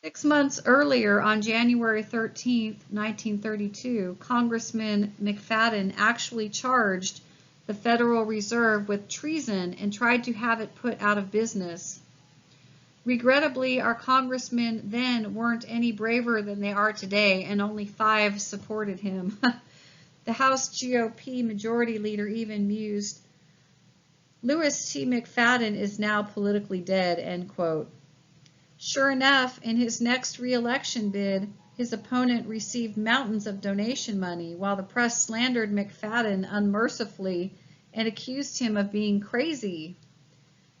Speaker 1: 6 months earlier, on January 13, 1932, Congressman McFadden actually charged the Federal Reserve with treason and tried to have it put out of business. Regrettably, our congressmen then weren't any braver than they are today, and only 5 supported him. The House GOP Majority Leader even mused, Louis T. McFadden is now politically dead, end quote. Sure enough, in his next re-election bid, his opponent received mountains of donation money, while the press slandered McFadden unmercifully and accused him of being crazy.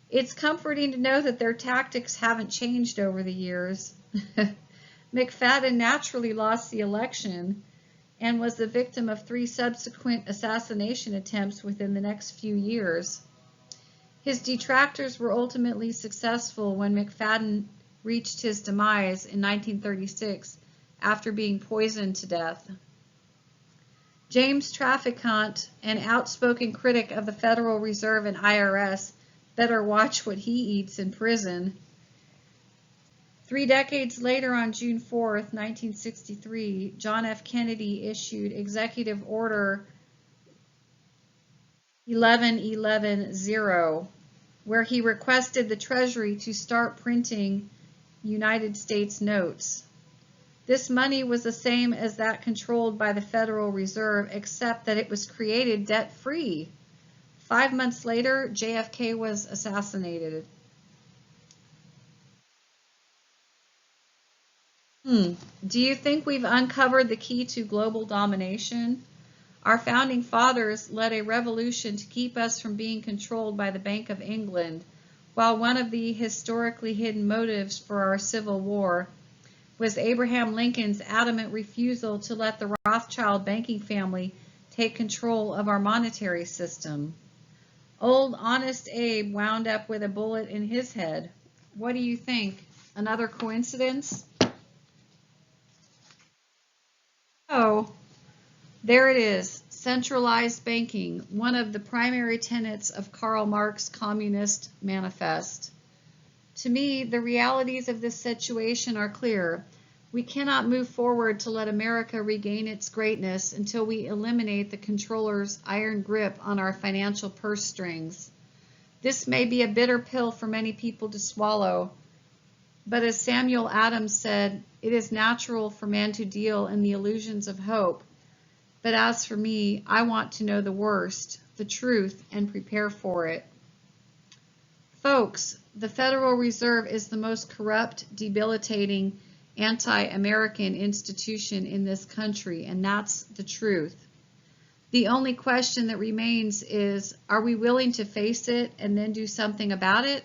Speaker 1: It's comforting to know that their tactics haven't changed over the years. McFadden naturally lost the election and was the victim of 3 subsequent assassination attempts within the next few years. His detractors were ultimately successful when McFadden reached his demise in 1936 after being poisoned to death. James Traficant, an outspoken critic of the Federal Reserve and IRS, better watch what he eats in prison. 3 decades later, on June 4, 1963, John F. Kennedy issued Executive Order 11110, where he requested the Treasury to start printing United States notes. This money was the same as that controlled by the Federal Reserve, except that it was created debt-free. 5 months later, JFK was assassinated. Do you think we've uncovered the key to global domination? Our founding fathers led a revolution to keep us from being controlled by the Bank of England, while one of the historically hidden motives for our Civil War was Abraham Lincoln's adamant refusal to let the Rothschild banking family take control of our monetary system. Old Honest Abe wound up with a bullet in his head. What do you think? Another coincidence? Oh, there it is. Centralized banking, one of the primary tenets of Karl Marx's Communist Manifest. To me, the realities of this situation are clear. We cannot move forward to let America regain its greatness until we eliminate the controller's iron grip on our financial purse strings. This may be a bitter pill for many people to swallow, but as Samuel Adams said, it is natural for man to deal in the illusions of hope. But as for me, I want to know the worst, the truth, and prepare for it. Folks, the Federal Reserve is the most corrupt, debilitating, anti-American institution in this country, and that's the truth. The only question that remains is, are we willing to face it and then do something about it?